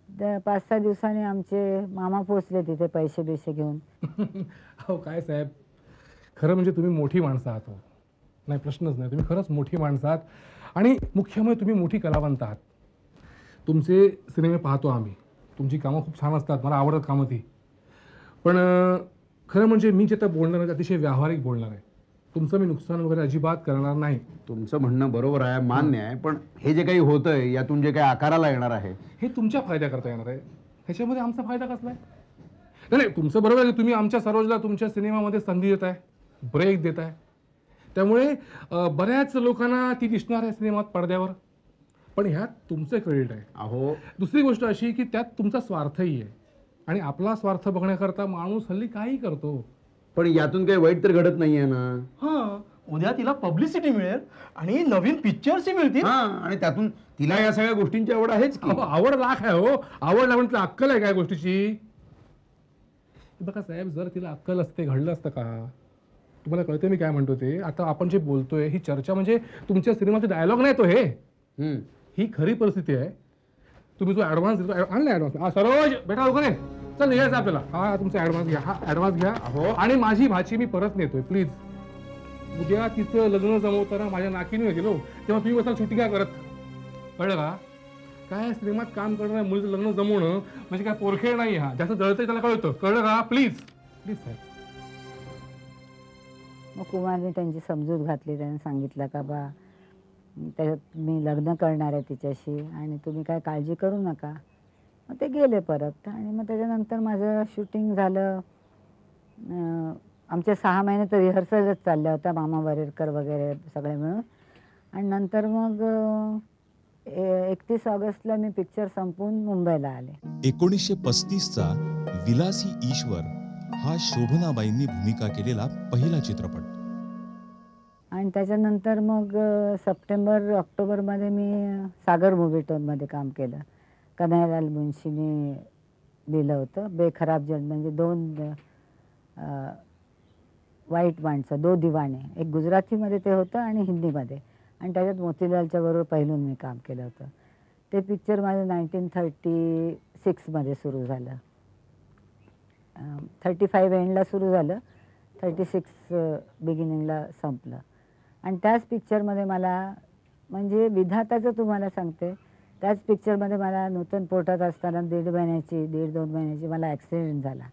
5-6 दिवसांनी आमचे मामा पोचले तिथे पैसे बिसे घेऊन. हो काय साहेब, खरं म्हणजे तुम्ही मोठी माणसं आहात. हो नाही, प्रश्नच नाही, तुम्ही खरंच मोठी माणसं आहात आणि मुख्य म्हणजे तुम्ही मोठी कलावंत आहात. तुमचे सिनेमे पाहतो आम्ही, तुमची कामं खूप छान असतात, मला आवडतात कामं ती. पण खरं म्हणजे मी जे तर बोलणार आहे अतिशय व्यावहारिक बोलणार आहे. तुमचं मी नुकसान वगैरे अजिबात करणार नाही. तुमचं म्हणणं बरोबर आहे, मान्य आहे, पण हे जे काही होतंय यातून जे काही आकाराला येणार आहे हे तुमच्या फायद्या करता येणार आहे. ह्याच्यामध्ये आमचा फायदा कसला आहे? नाही, तुमचं बरोबर आहे, तुम्ही आमच्या सरोजला तुमच्या सिनेमामध्ये संधी देत आहे, ब्रेक देत आहे, त्यामुळे बऱ्याच लोकांना ती दिसणार आहे सिनेमात पडद्यावर. पण ह्यात तुमचं क्रेडिट आहे. अहो, दुसरी गोष्ट अशी की त्यात तुमचा स्वार्थही आहे आणि आपला स्वार्थ बघण्याकरता माणूस हल्ली काही करतो. पण यातून काही वाईट तर घडत नाहीये ना. हां, उद्या तिला पब्लिसिटी मिळेल आणि नवीन पिक्चर्सही मिळतील. हां, आणि त्यातून तिला या सगळ्या गोष्टींची आवड आहेच की. आवड लाख आहे. हो, आवड लागून तिला अक्कल आहे काय गोष्टीची. बघा साहेब, जर तिला अक्कल असते घडलं असतं का? तुम्हाला कळते मी काय म्हणतो ते. आता आपण जे बोलतोय ही चर्चा म्हणजे तुमच्या सिनेमाचे डायलॉग नाही तो हे, ही खरी परिस्थिती आहे. तुम्ही जो ऍडव्हान्स देतो, आणला ऍडव्हान्स. सरोज बेटा लवकर ये, चल यायचं आपल्याला. हा तुमचा ऍडव्हान्स घ्या, हा ऍडव्हान्स घ्या. हो, आणि माझी भाची मी परत नेतोय प्लीज. उद्या तिचं लग्न जमवताना माझ्या नाकीने गेलो तेव्हा तुम्ही बसाल शूटिंग काय करत. कळलं का? काय सिनेमात काम करणाऱ्या मुलीचं लग्न जमवणं म्हणजे काय पोरखेळ नाही. हा ज्याचं जळतंय त्याला कळतं. कळलं का? प्लीज प्लीज साहेब. मग कुमारने त्यांची समजूत घातली. त्याने सांगितलं का बा त्याच्यात मी लग्न करणार आहे तिच्याशी आणि तुम्ही काय काळजी करू नका. मग ते गेले परत आणि मग त्याच्यानंतर माझं शूटिंग झालं. आमच्या 6 महिने तर रिहर्सलच चालल्या होत्या, मामा वरेरकर वगैरे सगळे मिळून. आणि नंतर मग 31 ऑगस्टला मी पिक्चर संपवून मुंबईला आले. 1935चा विलासी ईश्वर हा शोभनाबाईंनी भूमिका केलेला पहिला चित्रपट. आणि त्याच्यानंतर मग सप्टेंबर ऑक्टोबरमध्ये मी सागर मूव्हीटोनमध्ये काम केलं. कन्हैयालाल मुंशीने लिहिलं होतं. बेखराब जन म्हणजे 2 वाईट माणसं, 2 दिवाणे. एक गुजरातीमध्ये ते होतं आणि हिंदीमध्ये. आणि त्याच्यात मोतीलालच्या बरोबर पहिलून मी काम केलं होतं. ते पिक्चर माझं 1936मध्ये सुरू झालं. 35 एंडला सुरू झालं, 36 बिगिनिंगला संपलं. आणि त्याच पिक्चरमध्ये मला म्हणजे विधाताचं तुम्हाला सांगते, त्याच पिक्चरमध्ये मला नूतन पोटात असताना 1.5 महिन्याची मला ॲक्सिडेंट झाला.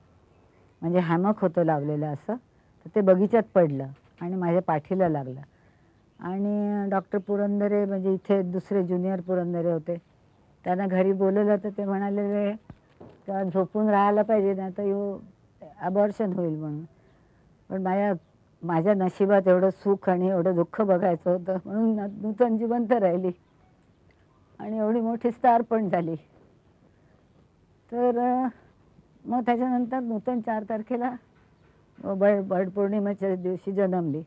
म्हणजे हॅमक होतं लावलेलं असं, तर ते बगीच्यात पडलं आणि माझ्या पाठीला लागलं. आणि डॉक्टर पुरंदरे म्हणजे इथे दुसरे ज्युनियर पुरंदरे होते, त्यांना घरी बोलवलं तर ते म्हणाले का झोपून राहायला पाहिजे, नाही तर अबॉर्शन होईल म्हणून. पण माझ्या नशिबात एवढं सुख आणि एवढं दुःख बघायचं होतं म्हणून नूतन जिवंत राहिली आणि एवढी मोठी स्टार पण झाली. तर मग त्याच्यानंतर नूतन 4 तारखेला बर्ड पौर्णिमेच्या दिवशी जन्मली.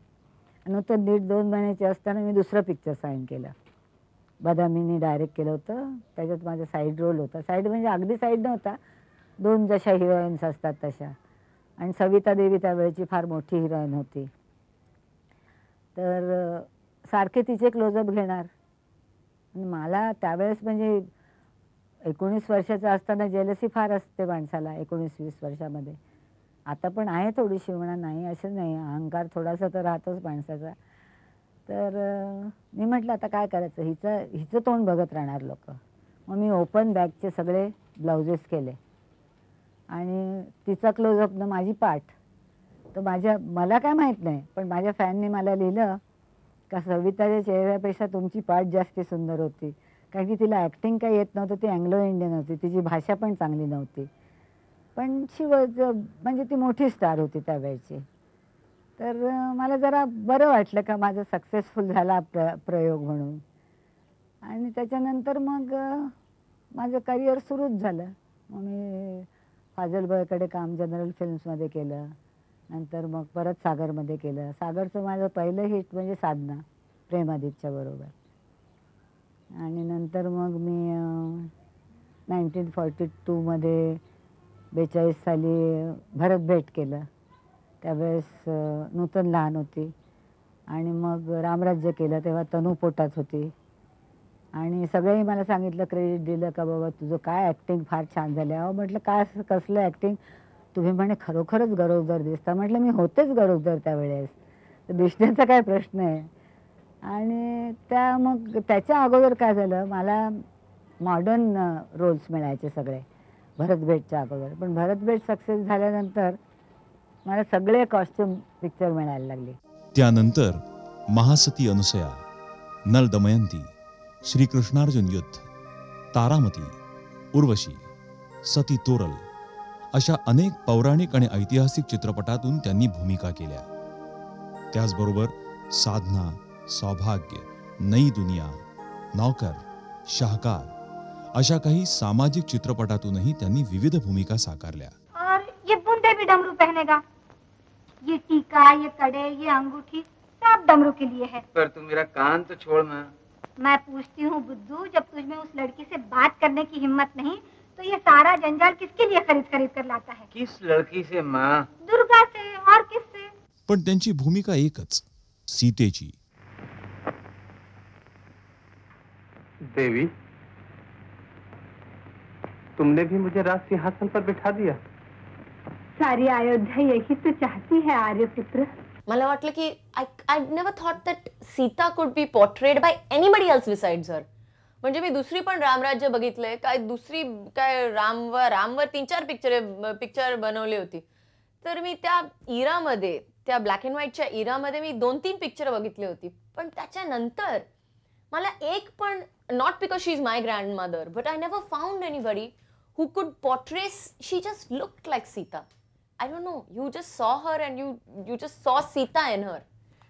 नूतन 1.5-2 महिन्याची असताना मी दुसरं पिक्चर साईन केलं. बदामीनी डायरेक्ट केलं होतं. त्याच्यात माझा साईड रोल होता. साईड म्हणजे अगदी साईड नव्हता, 2 जशा हिरोईन्स असतात तशा. आणि सविता देवी त्यावेळेची फार मोठी हिरोईन होती. तर सारखे तिचे क्लोजअप घेणार. आणि मला त्यावेळेस म्हणजे 19 वर्षाचा असताना जेलसी फार असते माणसाला 19-20 वर्षामध्ये. आता पण आहे थोडीशी, म्हणा नाही असं नाही, अहंकार थोडासा तर राहतोच माणसाचा. तर मी म्हटलं आता काय करायचं, हिचं तोंड बघत राहणार लोक. मग मी ओपन बॅगचे सगळे ब्लाउजेस केले आणि तिचा क्लोजअपनं माझी पाठ. तर मला काय माहीत नाही, पण माझ्या फॅनने मला लिहिलं का सविताच्या चेहऱ्यापेक्षा तुमची पाठ जास्ती सुंदर होती. कारण की तिला ॲक्टिंग काही येत नव्हतं, ती अँग्लो इंडियन होती, तिची भाषा पण चांगली नव्हती. पण म्हणजे ती मोठी स्टार होती त्यावेळची. तर मला जरा बरं वाटलं का माझं सक्सेसफुल झाला प्रयोग म्हणून. आणि त्याच्यानंतर मग माझं करिअर सुरूच झालं. मग मी फाजलबाईकडे काम जनरल फिल्म्समध्ये केलं. नंतर मग परत सागरमध्ये केलं. सागरचं माझं पहिलं हिट म्हणजे साधना, प्रेमादीपच्या बरोबर. आणि नंतर मग मी 1942मध्ये 42 साली भरत भेट केलं. त्यावेळेस नूतन लहान होती. आणि मग रामराज्य केलं तेव्हा तनू पोटात होती. आणि सगळेही मला सांगितलं, क्रेडिट दिलं का बाबा तुझं काय ॲक्टिंग फार छान झाली. अहो म्हटलं काय कसलं ॲक्टिंग, तुम्ही म्हणे खरोखरच गरोदर दिसता. म्हटलं मी होतेच गरोदर त्यावेळेस, तर दिसण्याचा काय प्रश्न आहे. आणि मग त्याच्या अगोदर काय झालं, मला मॉडर्न रोल्स मिळायचे सगळे भरतभेटच्या अगोदर. पण भरतभेट सक्सेस झाल्यानंतर मला सगळे कॉस्ट्युम पिक्चर मिळायला लागले. त्यानंतर महासती अनुसया, नल दमयंती, श्रीकृष्णार्जुन युद्ध, तारामती, उर्वशी, सती तोरल अशा अनेक पौराणिक आणि ऐतिहासिक चित्रपटातून त्यांनी भूमिका केल्या. त्याचबरोबर साधना, सौभाग्य, नई दुनिया, नौकर, शाहकार अशा काही सामाजिक चित्रपटातूनही त्यांनी विविध भूमिका साकारल्या. और ये बूंदे भी डमरू पहनेगा, ये टीका, ये कड़े, ये अंगूठी सब डमरू के लिए है. पर तू मेरा कान तो छोड़ ना. मैं पूछती हूँ बुद्धू, जब तुझमें उस लड़की से बात करने की हिम्मत नहीं तो ये सारा जंजाल किसके लिए खरीद खरीद कर लाता है? किस लड़की से माँ? दुर्गा से और किससे? पण त्यांची भूमिका एकच, सीतेची. देवी, तुमने भी मुझे राज सिंहासन पर बिठा दिया. सारी अयोध्या यही तो चाहती है आर्यपुत्र. मला वाटलं की I never thought that Sita could be portrayed by anybody else besides her. म्हणजे मी दुसरी पण रामराज्य बघितलंय, काय रामवर 3-4 पिक्चर बनवली होती. तर मी त्या इरामध्ये, त्या ब्लॅक अँड व्हाईटच्या इरामध्ये मी 2-3 पिक्चर बघितली होती. पण त्याच्यानंतर मला एक पण, not because she is my grandmother, but I never found anybody who could portray. She just looked like Sita. I don't know, you just saw her and you just saw Sita in her,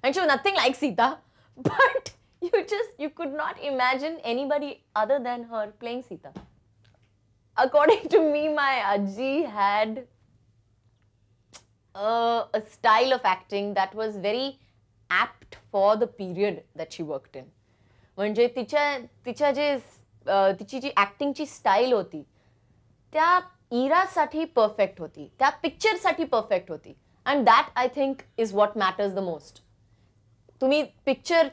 and she was nothing like Sita, but You could not imagine anybody other than her playing Sita. According to me, my Ajji had a style of acting that was very apt for the period that she worked in. म्हणजे तिची जी ऍक्टिंगची style होती त्या इरासाठी perfect होती, त्या पिक्चरसाठी perfect होती. And that I think is what matters the most. तुम्ही picture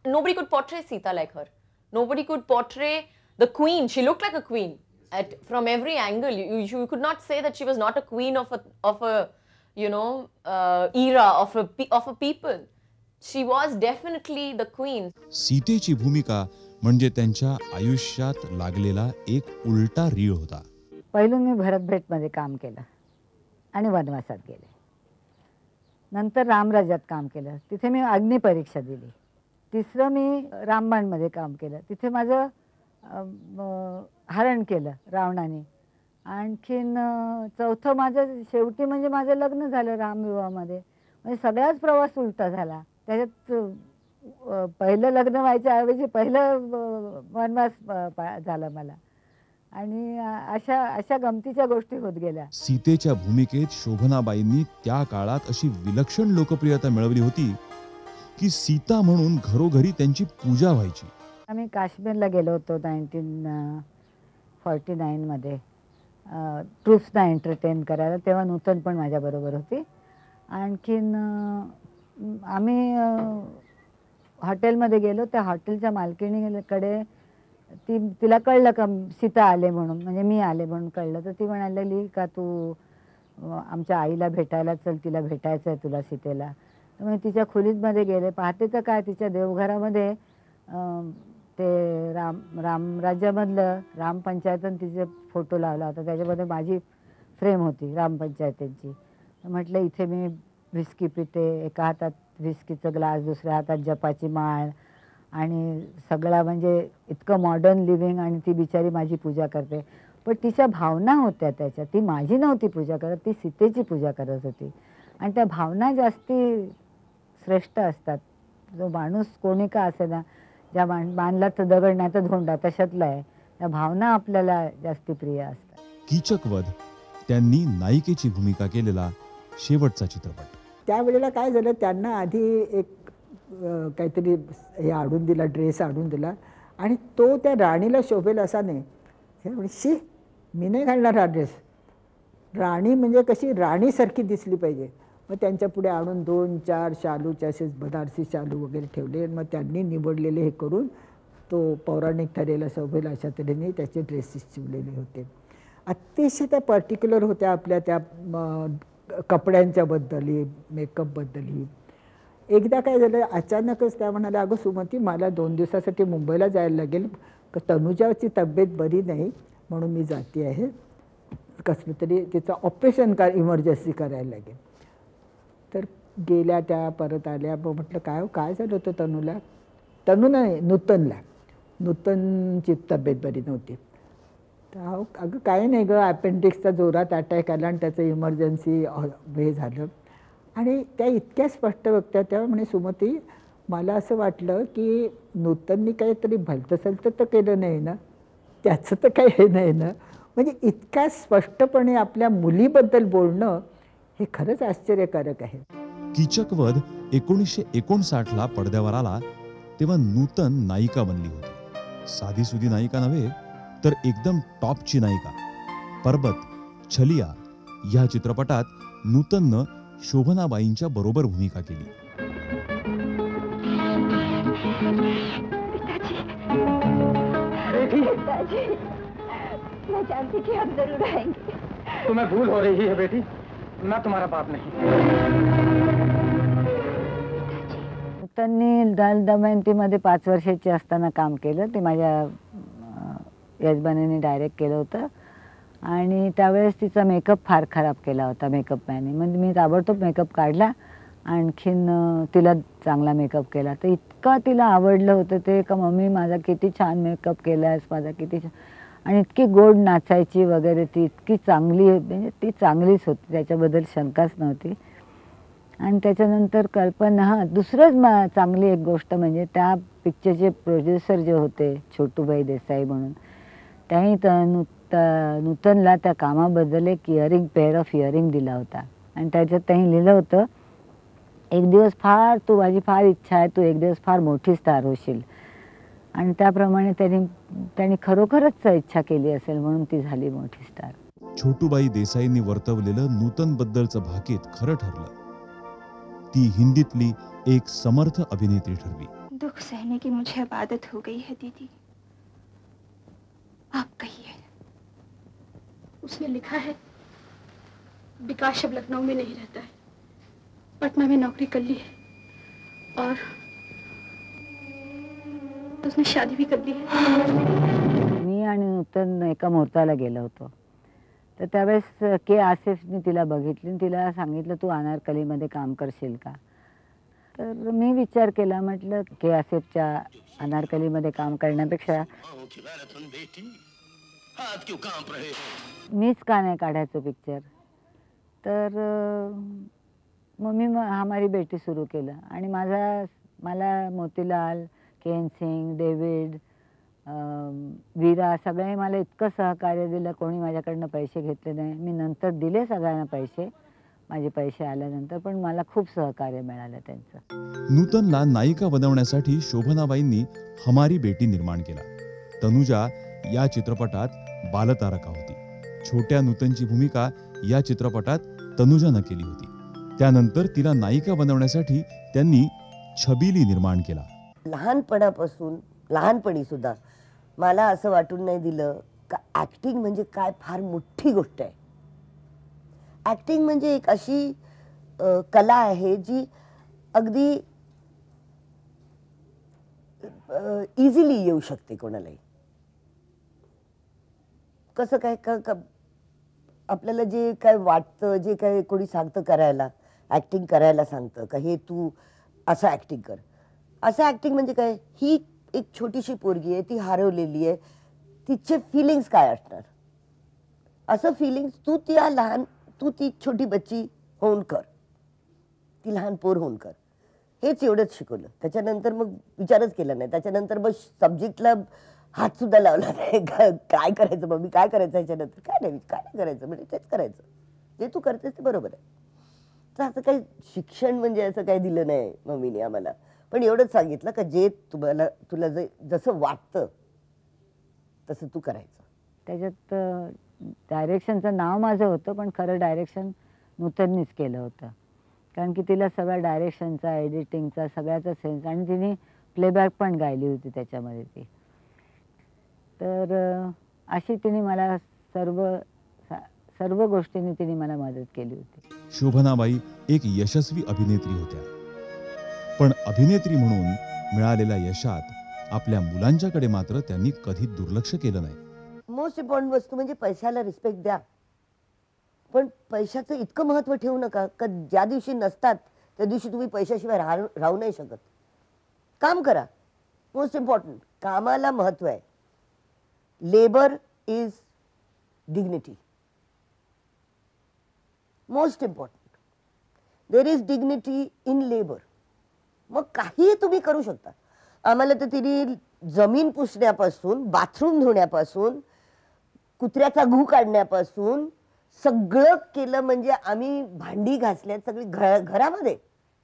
nobody could portray Sita like her. Nobody could portray the queen. She looked like a queen from every angle. You could not say that she was not a queen of a era of a people. She was definitely the queen. सीतेची भूमिका म्हणजे त्यांच्या आयुष्यात लागलेला एक उलटा रीळ होता. पहिलं मी भरतभेटमध्ये काम केलं आणि वनवासात गेले. नंतर रामराज्यात काम केलं, तिथे मी अग्निपरीक्षा दिली. तिसरं मी रामबाणमध्ये काम केलं, तिथे माझं हरण केलं रावणाने. आणखीन चौथं माझं शेवटी म्हणजे माझं लग्न झालं रामविवाहामध्ये. म्हणजे सगळाच प्रवास उलटा झाला. त्याच्यात पहिलं लग्न व्हायच्या ऐवजी पहिलं वनवास झाला मला. आणि अशा गमतीच्या गोष्टी होत गेल्या. सीतेच्या भूमिकेत शोभनाबाईंनी त्या काळात अशी विलक्षण लोकप्रियता मिळवली होती की सीता म्हणून घरोघरी त्यांची पूजा व्हायची. आम्ही काश्मीरला गेलो होतो 1949 मध्ये ट्रूप्सना एंटरटेन करायला. तेव्हा नूतन पण माझ्याबरोबर होती. आणखीन आम्ही हॉटेलमध्ये गेलो. त्या हॉटेलच्या मालकिणीकडे तिला कळलं का सीता आले म्हणून, म्हणजे मी आले म्हणून कळलं. तर ती म्हणालेली का तू आमच्या आईला भेटायला चल, तिला भेटायचं आहे तुला सीतेला. तर मी तिच्या खोलीमध्ये गेले. पाहते तर काय तिच्या देवघरामध्ये ते रामराज्यामधलं रामपंचायतन तिचे फोटो लावला होता. त्याच्यामध्ये माझी फ्रेम होती रामपंचायतींची. म्हटलं इथे मी व्हिस्की पिते, एका हातात व्हिस्कीचं ग्लास, दुसऱ्या हातात जपाची माळ आणि सगळा म्हणजे इतकं मॉडर्न लिव्हिंग. आणि ती बिचारी माझी पूजा करते. पण तिच्या भावना होत्या त्याच्या. ती माझी नव्हती पूजा करत, ती सीतेची पूजा करत होती. आणि त्या भावना जास्ती श्रेष्ठ असतात. जो माणूस कोणी का असे ना, ज्या बांधला तर दगड नाही तर धोंडा तशातला आहे. त्या भावना आपल्याला जास्ती प्रिय असतात. कीचकवध त्यांनी नायिकेची भूमिका केलेला शेवटचा चित्रपट. त्यावेळेला काय झालं, त्यांना आधी एक काहीतरी हे आणून दिला, ड्रेस आणून दिला. आणि तो त्या राणीला शोभेल असा नाही. शी मी नाही घालणार हा ड्रेस. राणी म्हणजे कशी राणीसारखी दिसली पाहिजे. मग त्यांच्या पुढे आणून 2-4 शालूचे असे बनारसी शालू वगैरे ठेवले. मग त्यांनी निवडलेले हे करून तो पौराणिक ठरेला शोभेल अशा तऱ्हेने त्याचे ड्रेसेस शिवलेले होते. अतिशय त्या पर्टिक्युलर होत्या आपल्या त्या कपड्यांच्याबद्दलही, मेकअपबद्दलही. एकदा काय झालं, अचानकच त्या म्हणाल्या, अगं सुमती मला 2 दिवसासाठी मुंबईला जायला लागेल, तनुजाची तब्येत बरी नाही म्हणून मी जाते आहे. कसलं तरी तिचं ऑपरेशन इमर्जन्सी करायला लागेल. तर गेल्या त्या परत आल्या. मग म्हटलं काय झालं होतं तनूला? तनू नाही, नूतनची तब्येत बरी नव्हती. तर अगं काय नाही गं, अपेंडिक्सचा जोरात अटॅक आला आणि त्याचं इमर्जन्सी हे झालं. आणि त्या इतक्या स्पष्ट व्यक्त्या त्या म्हणे, सुमती मला असं वाटलं की नूतननी काहीतरी भलतंसलतं तर केलं नाही ना, त्याचं तर काही हे नाही ना. म्हणजे इतक्या स्पष्टपणे आपल्या मुलीबद्दल बोलणं हे खरंच आश्चर्यकारक आहे. कीचकवध 1959ला पडद्यावर आला तेव्हा नूतन नायिका बनली होती. साधीसुधी नायिका नव्हे तर एकदम टॉपची नायिका. पर्वत, छलिया या चित्रपटात नूतननं शोभनाबाईंच्या बरोबर भूमिका केली. मैं जानती कि हम जरूर आएंगे. तुम्हें भूल हो रही है बेटी, मैं तुम्हारा बाप नहीं. त्यांनी दमयंतीमध्ये 5 वर्षाची असताना काम केलं. ते माझ्या यजमानीने डायरेक्ट केलं होतं. आणि त्यावेळेस तिचा मेकअप फार खराब केला होता मेकअपमॅनने. म्हणजे मी ताबडतोब मेकअप काढला, आणखीन तिला चांगला मेकअप केला. तर इतकं तिला आवडलं होतं ते का मम्मी माझा किती छान मेकअप केला आहेस, माझा किती छान. आणि इतकी गोड नाचायची वगैरे, ती इतकी चांगली, म्हणजे ती चांगलीच होती, त्याच्याबद्दल शंकाच नव्हती. आणि त्याच्यानंतर कल्पना दुसरंच चांगली एक गोष्ट म्हणजे त्या पिक्चरचे प्रोड्युसर जे होते छोटूभाई देसाई म्हणून, त्यांनी नूतनला त्या कामाबद्दल एक पेअर ऑफ इयरिंग दिला होता आणि त्याच्यात त्यांनी लिहिलं होतं, एक दिवस माझी फार इच्छा आहे, तू एक दिवस फार मोठी स्टार होशील. आणि त्याप्रमाणे त्यांनी खरोखरच इच्छा केली असेल म्हणून ती झाली मोठी स्टार. छोटूबाई देसाईंनी वर्तवलेलं नूतन बद्दलचं भाकीत खरं ठरलं. ती हिंदीतली एक समर्थ अभिनेत्री ठरली. दुख सहने की मुझे अब आदत हो गई है दीदी. आप कहिए. उसने लिखा है विकास अब लखनऊ में नहीं रहता है, पटना में नौकरी कर ली है और उसने शादी भी कर ली है. मी आणि नूतन एका मुहूर्ताला गेलो होतो. तर त्यावेळेस के आसिफनी तिला बघितली, तिला सांगितलं तू अनारकलीमध्ये काम करशील का. तर मी विचार केला, म्हटलं के आसिफच्या अनारकलीमध्ये काम करण्यापेक्षा मीच का नाही काढायचं पिक्चर. तर मग मी हमारी बेटी सुरू केलं आणि मला मोतीलाल, केन सिंग, डेव्हिड, वीरा सगळ्यांनी मला इतकं सहकार्य दिलं. कोणी माझ्याकडनं पैसे घेतले नाही. मी नंतर दिले सगळ्यांना पैसे, माझे पैसे आल्यानंतर, पण मला खूप सहकार्य मिळालं त्यांचं. नूतनला नायिका बनवण्यासाठी शोभनाबाईंनी हमारी बेटी निर्माण केला. तनुजा या चित्रपटात बालतारका होती. छोट्या नूतनची भूमिका या चित्रपटात तनुजानं केली होती. त्यानंतर तिला नायिका बनवण्यासाठी त्यांनी छबिली निर्माण केला. लहानपणी सुद्धा मला असं वाटून नाही दिलं का ऍक्टिंग म्हणजे काय फार मोठी गोष्ट आहे. ऍक्टिंग म्हणजे एक अशी कला आहे जी अगदी इझिली येऊ शकते कोणालाही. कसं काय आपल्याला जे काय वाटतं, जे काय कोणी सांगतं करायला, ऍक्टिंग करायला सांगतं का हे तू असं ऍक्टिंग कर, असं ऍक्टिंग म्हणजे काय, ही एक छोटीशी पोरगी आहे, ती हरवलेली आहे, तिचे फिलिंग्स काय असणार, असं फिलिंग्स तू ती छोटी बच्ची होऊन कर, ती लहान पोर होऊन कर. हेच एवढंच शिकवलं. त्याच्यानंतर मग विचारच केला नाही. त्याच्यानंतर मग सब्जेक्टला हात सुद्धा लावला नाही. काय करायचं मम्मी, काय करायचं याच्यानंतर, काय नाही करायचं, म्हणजे तेच करायचं जे तू करतेस ते बरोबर आहे. तर असं काही शिक्षण म्हणजे असं काही दिलं नाही मम्मीने आम्हाला, पण एवढंच सांगितलं का जे तुला जसं वाटतं तसं तू करायचं. त्याच्यात डायरेक्शनचं नाव माझं होतं, पण खरं डायरेक्शन नूतननीच केलं होतं. कारण की तिला सगळ्या डायरेक्शनचा, एडिटिंगचा सगळ्याचा सेन्स, आणि तिने प्लेबॅक पण गायली होती त्याच्यामध्ये ती. तर अशी तिने मला सर्व गोष्टींनी तिने मला मदत केली होती. शोभनाबाई एक यशस्वी अभिनेत्री होत्या, पण अभिनेत्री म्हणून मिळालेल्या यशात आपल्या मुलांच्याकडे मात्र त्यांनी कधी दुर्लक्ष केलं नाही. मोस्ट इम्पॉर्टंट वस्तू म्हणजे पैशाला रिस्पेक्ट द्या, पण पैशाचं इतकं महत्व ठेवू नका का ज्या दिवशी नसतात त्या दिवशी तुम्ही पैशाशिवाय राहू नाही शकत. काम करा. मोस्ट इम्पॉर्टंट कामाला महत्व आहे. Labour is dignity. Most important there is dignity in labour. मग काही तुम्ही करू शकता. आम्हाला तर तिने जमीन पुसण्यापासून, बाथरूम धुण्यापासून, कुत्र्याचा गू काढण्यापासून सगळं केलं. म्हणजे आम्ही भांडी घासल्यात सगळी घरामध्ये,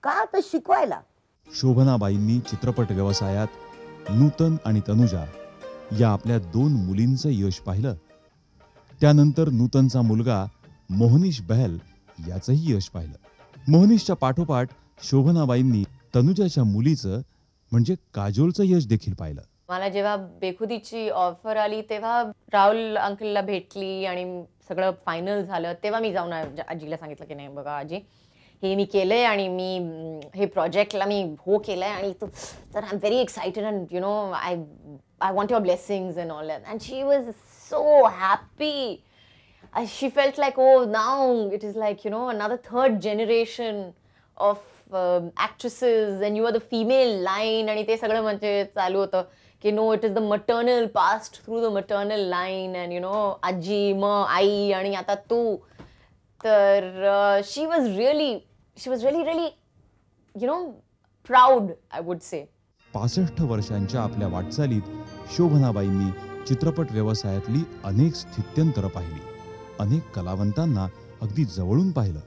का तर शिकवायला. शोभनाबाईंनी चित्रपट व्यवसायात नूतन आणि तनुजा या आपल्या 2 मुलींचं यश पाहिलं. त्यानंतर नूतनचा मुलगा मोहनीश बहल याचंही यश पाहिलं. मोहनीशच्या पाठोपाठ शोभनाबाईंनी तनुजाच्या मुलीचं म्हणजे काजोलचं यश देखील पाहिलं. मला जेव्हा बेखुदीची ऑफर आली तेव्हा राहुल अंकलला भेटली आणि सगळं फायनल झालं. तेव्हा मी जाऊन आजीला सांगितलं की नाही बघा आजी, हे मी केलंय आणि मी हे प्रोजेक्टला मी हो केलंय आणि तर I am very excited and you know I want your blessings and all that. And she was so happy. She felt like, oh, now it is like, you know, another 3rd generation of actresses and you are the female line. आणि ते सगळं म्हणजे चालू होतं की no, it is the maternal passed through the maternal line and you know, आजी, आई आणि आता तू. तर she was really, she was really really proud, I would say. 65 वर्षांच्या आपल्या वाटचालीत शोभनाबाईंनी चित्रपट व्यवसायातली अनेक स्थित्यंतरं पाहिली, अनेक कलावंतांना अगदी जवळून पाहिलं.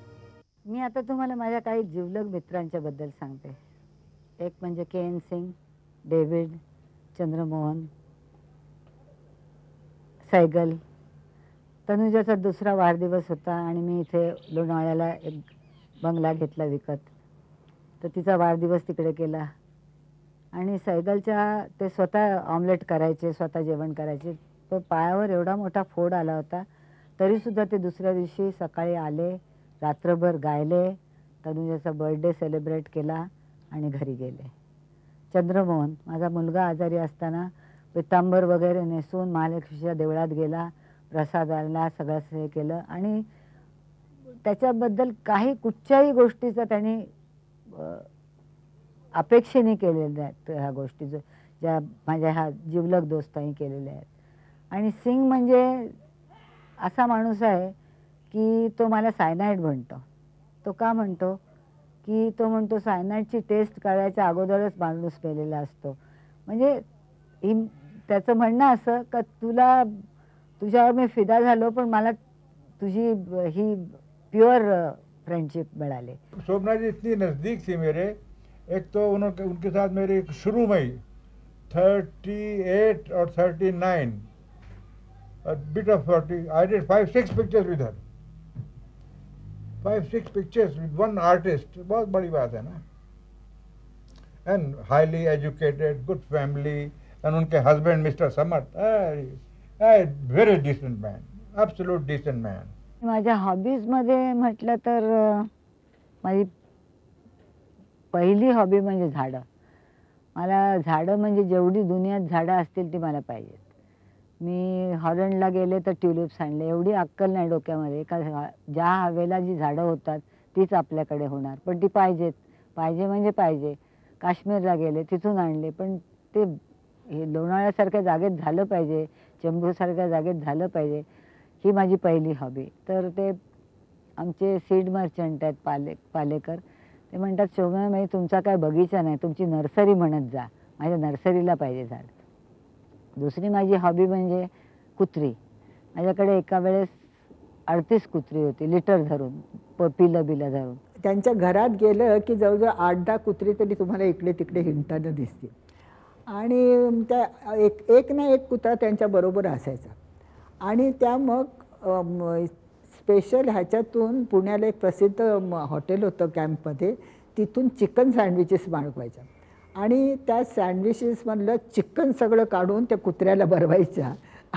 मी आता तुम्हाला माझ्या काही जिवलग मित्रांच्या बद्दल सांगते. एक म्हणजे के.एन. सिंग, डेव्हिड, चंद्रमोहन, सैगल. तनुजाचा दुसरा वाढदिवस होता आणि मी इथे लोणावळ्याला एक बंगला घेतला विकत, तर तिचा वाढदिवस तिकडे केला. आणि सैगलच्या ते स्वतः ऑमलेट करायचे, स्वतः जेवण करायचे. तो पायावर एवढा मोठा फोड आला होता, तरीसुद्धा ते दुसऱ्या दिवशी सकाळी आले, रात्रभर गायले, तनुजाचा बर्थडे सेलिब्रेट केला आणि घरी गेले. चंद्रमोहन, माझा मुलगा आजारी असताना पितांबर वगैरे नेसून महालक्ष्मीच्या देवळात गेला, प्रसाद आणला, सगळं हे केलं. आणि त्याच्याबद्दल काही कुठच्याही गोष्टीचा त्यांनी अपेक्षेने केलेल्या आहेत ह्या गोष्टी, ज्या माझ्या ह्या जिवलग दोस्तांनी केलेल्या आहेत. आणि सिंग म्हणजे असा माणूस आहे की तो मला सायनाईड म्हणतो. तो का म्हणतो की तो म्हणतो सायनाईडची टेस्ट करायच्या अगोदरच माणूस मेलेला असतो. म्हणजे त्याचं म्हणणं असं का तुझ्यावर मी फिदा झालो, पण मला तुझी ही प्युअर फ्रेंडशिप मिळाली. शोभना जी इतनी नज़दीक थी मेरे. एक तो उनके साथ मेरी शुरू में ही 38 और 39 a bit of 40. I did 5-6 pictures with her. 5-6 pictures with one artist. बहुत बड़ी बात है ना. And highly educated, good family. And उनके husband Mr. Samat, very decent man, absolute decent man. माझ्या हॉबीजमध्ये म्हटलं तर माझी पहिली हॉबी म्हणजे झाडं. मला झाडं म्हणजे जेवढी दुनियात झाडं असतील ती मला पाहिजेत. मी हॉलंडला गेले तर ट्युलिप्स आणले. एवढी अक्कल नाही डोक्यामध्ये का ज्या हवेला जी झाडं होतात तीच आपल्याकडे होणार, पण ती पाहिजेत. पाहिजे म्हणजे पाहिजे. काश्मीरला गेले, तिथून आणले, पण ते हे लोणावळ्यासारख्या जागेत झालं पाहिजे, चेंबूरसारख्या जागेत झालं पाहिजे. ही माझी पहिली हॉबी. तर ते आमचे सीड मर्चंट आहेत पालेकर. ते म्हणतात शोभनाबाई तुमचा काय बगीचा नाही, तुमची नर्सरी म्हणत जा. माझ्या नर्सरीला पाहिजे झाड. दुसरी माझी हॉबी म्हणजे कुत्री. माझ्याकडे एका वेळेस 38 कुत्री होती, लिटर धरून, पिलं धरून. त्यांच्या घरात गेलं की जवळजवळ 8-10 कुत्री तरी तुम्हाला इकडे तिकडे हिंडताना दिसतील. आणि त्या एक ना एक कुत्रा त्यांच्याबरोबर असायचा. आणि त्या मग स्पेशल ह्याच्यातून पुण्याला एक प्रसिद्ध हॉटेल होतं कॅम्पमध्ये, तिथून चिकन सँडविचेस मागवायच्या. आणि त्या सँडविचेसमधलं चिकन सगळं काढून त्या कुत्र्याला भरवायच्या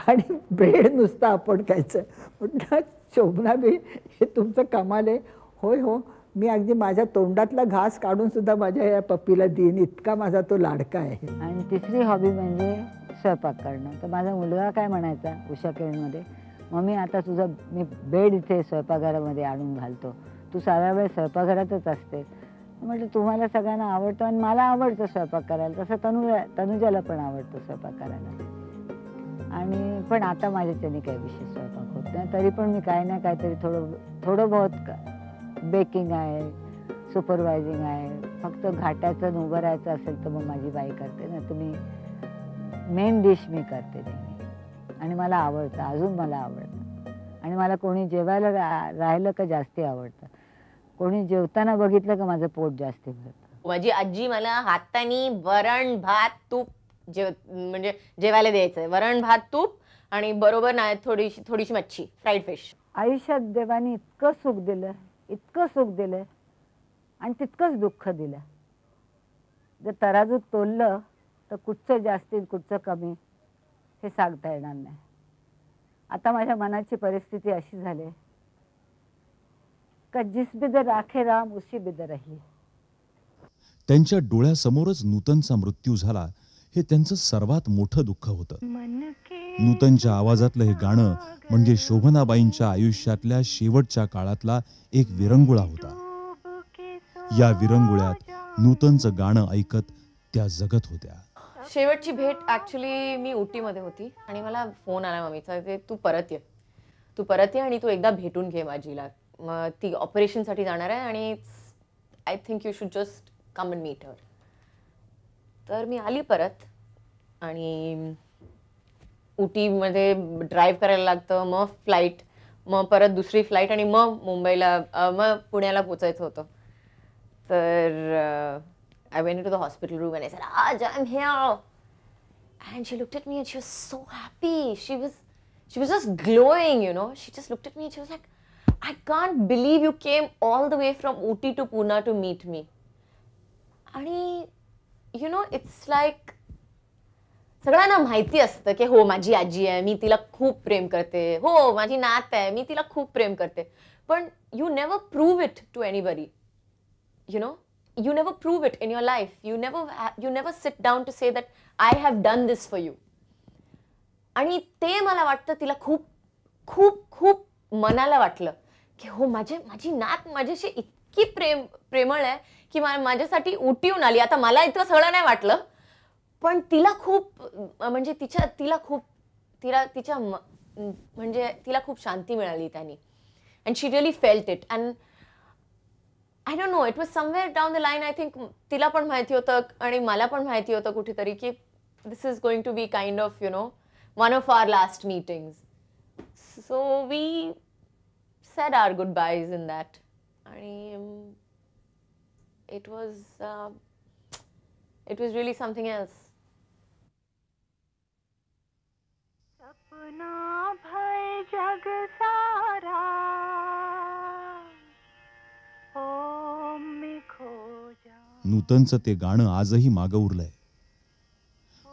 आणि ब्रेड नुसतं आपण खायचं. म्हटलं शोभनाबाई हे तुमचं कमाल आहे. होय हो, मी अगदी माझ्या तोंडातला घास काढून सुद्धा माझ्या या पप्पीला देईन, इतका माझा तो लाडका आहे. आणि तिसरी हॉबी म्हणजे स्वयंपाक करणं. तर माझा मुलगा काय म्हणायचा उषा किरणमध्ये, मम्मी आता तुझं मी बेड इथे स्वयंपाकघरामध्ये आणून घालतो, तू सारा वेळ स्वयंपाकघरातच असते. म्हटलं तुम्हाला सगळ्यांना आवडतं आणि मला आवडतं स्वयंपाक करायला, तसं तनुजाला पण आवडतं स्वयंपाक करायला. आणि पण आता माझ्याच्याने काही विशेष स्वयंपाक होत नाही, तरी पण मी काय ना काहीतरी थोडं बहुत बेकिंग आहे, सुपरवायझिंग आहे. फक्त घाटाचं उभं राहायचं असेल तर मग माझी बाई करते ना. तुम्ही मेन डिश मी करते नेहमी आणि मला आवडतं, अजून मला आवडतं. आणि मला कोणी जेवायला राहिलं का जास्ती आवडतं. कोणी जेवताना बघितलं का माझं पोट जास्ती भरतं. माझी आजी मला हातानी वरण भात तूप म्हणजे जेवायला द्यायचंय. वरण भात तूप आणि बरोबर ना थोडीशी मच्छी, फ्राईड फिश. आयुष्यात देवानी इतकं सुख दिलं आणि तितकंच दुःख दिलं. जर तराजूत तोललं तर कुठचं जास्ती कुठचं कमी हे सांगता येणार नाही. आता माझ्या मनाची परिस्थिती अशी झाली का जिस बिदर राखे राम उसी बिदर रही. त्यांच्या डोळ्यासमोरच नूतनचा मृत्यू झाला हे त्यांचं सर्वात मोठं दुःख होतं. नूतनच्या आवाजातलं हे गाणं म्हणजे शोभनाबाईंच्या आयुष्यातल्या शेवटच्या काळातला एक विरंगुळा होता. या विरंगुळ्यात नूतनचं गाणं ऐकत त्या जगत होत्या. शेवटची भेट ऍक्च्युली मी उटीमध्ये होती आणि मला फोन आला मम्मीचा, तू परत ये आणि तू एकदा भेटून घे माझीला. मग ती ऑपरेशनसाठी जाणार आहे आणि I think you should just come and meet her. तर मी आली परत आणि उटीमध्ये ड्राईव्ह करायला लागतं, मग फ्लाईट, मग परत दुसरी फ्लाईट आणि मग मुंबईला मग पुण्याला पोचायचं होतं. तर I went into the hospital room and I said, Raj, I'm here. And she looked at me and she was so happy. She was just glowing, you know. She just looked at me and she was like, I can't believe you came all the way from Ooty to Pune to meet me. आणि you know, it's like सगळ्यांना माहिती असतं की हो माझी आजी आहे, मी तिला खूप प्रेम करते, हो माझी नात आहे, मी तिला खूप प्रेम करते. पण you never prove it to anybody, you know. You never prove it in your life. You never sit down to say that I have done this for you. आणि ते मला वाटतं तिला खूप खूप खूप मनाला वाटलं की हो माझी नात माझ्याशी इतकी प्रेमळ आहे की माझ्यासाठी उटीहून आली. आता मला इतकं सगळं नाही वाटलं, पण तिला खूप म्हणजे तिला खूप शांती मिळाली त्यांनी. And she really felt it. And I don't know, it was somewhere down the line, I think तिला पण माहिती होतं आणि मला पण माहिती होतं कुठेतरी की this is going to be kind of, you know, one of our last meetings. So we said our goodbyes in that. And it was really something else. Sapna भय जग सारा नूतनचं ते गाणं आजही मागं उरलंय.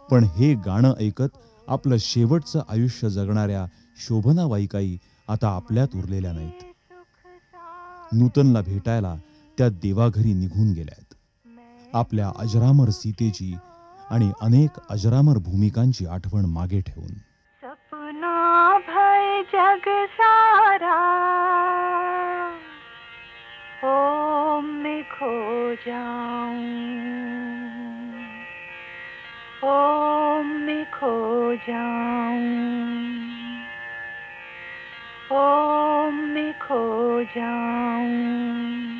पण हे गाणं ऐकत आपलं शेवटचं आयुष्य जगणाऱ्या शोभना वाईकाई आता आपल्यात उरलेल्या नाहीत. नूतनला भेटायला त्या देवाघरी निघून गेल्यात. आपल्या अजरामर सीतेची आणि अनेक अजरामर भूमिकांची आठवण मागे ठेवून. सपना भय जग सारा ओ मैं खो जाऊं, ओ मैं खो जाऊं, ओ मैं खो जाऊं.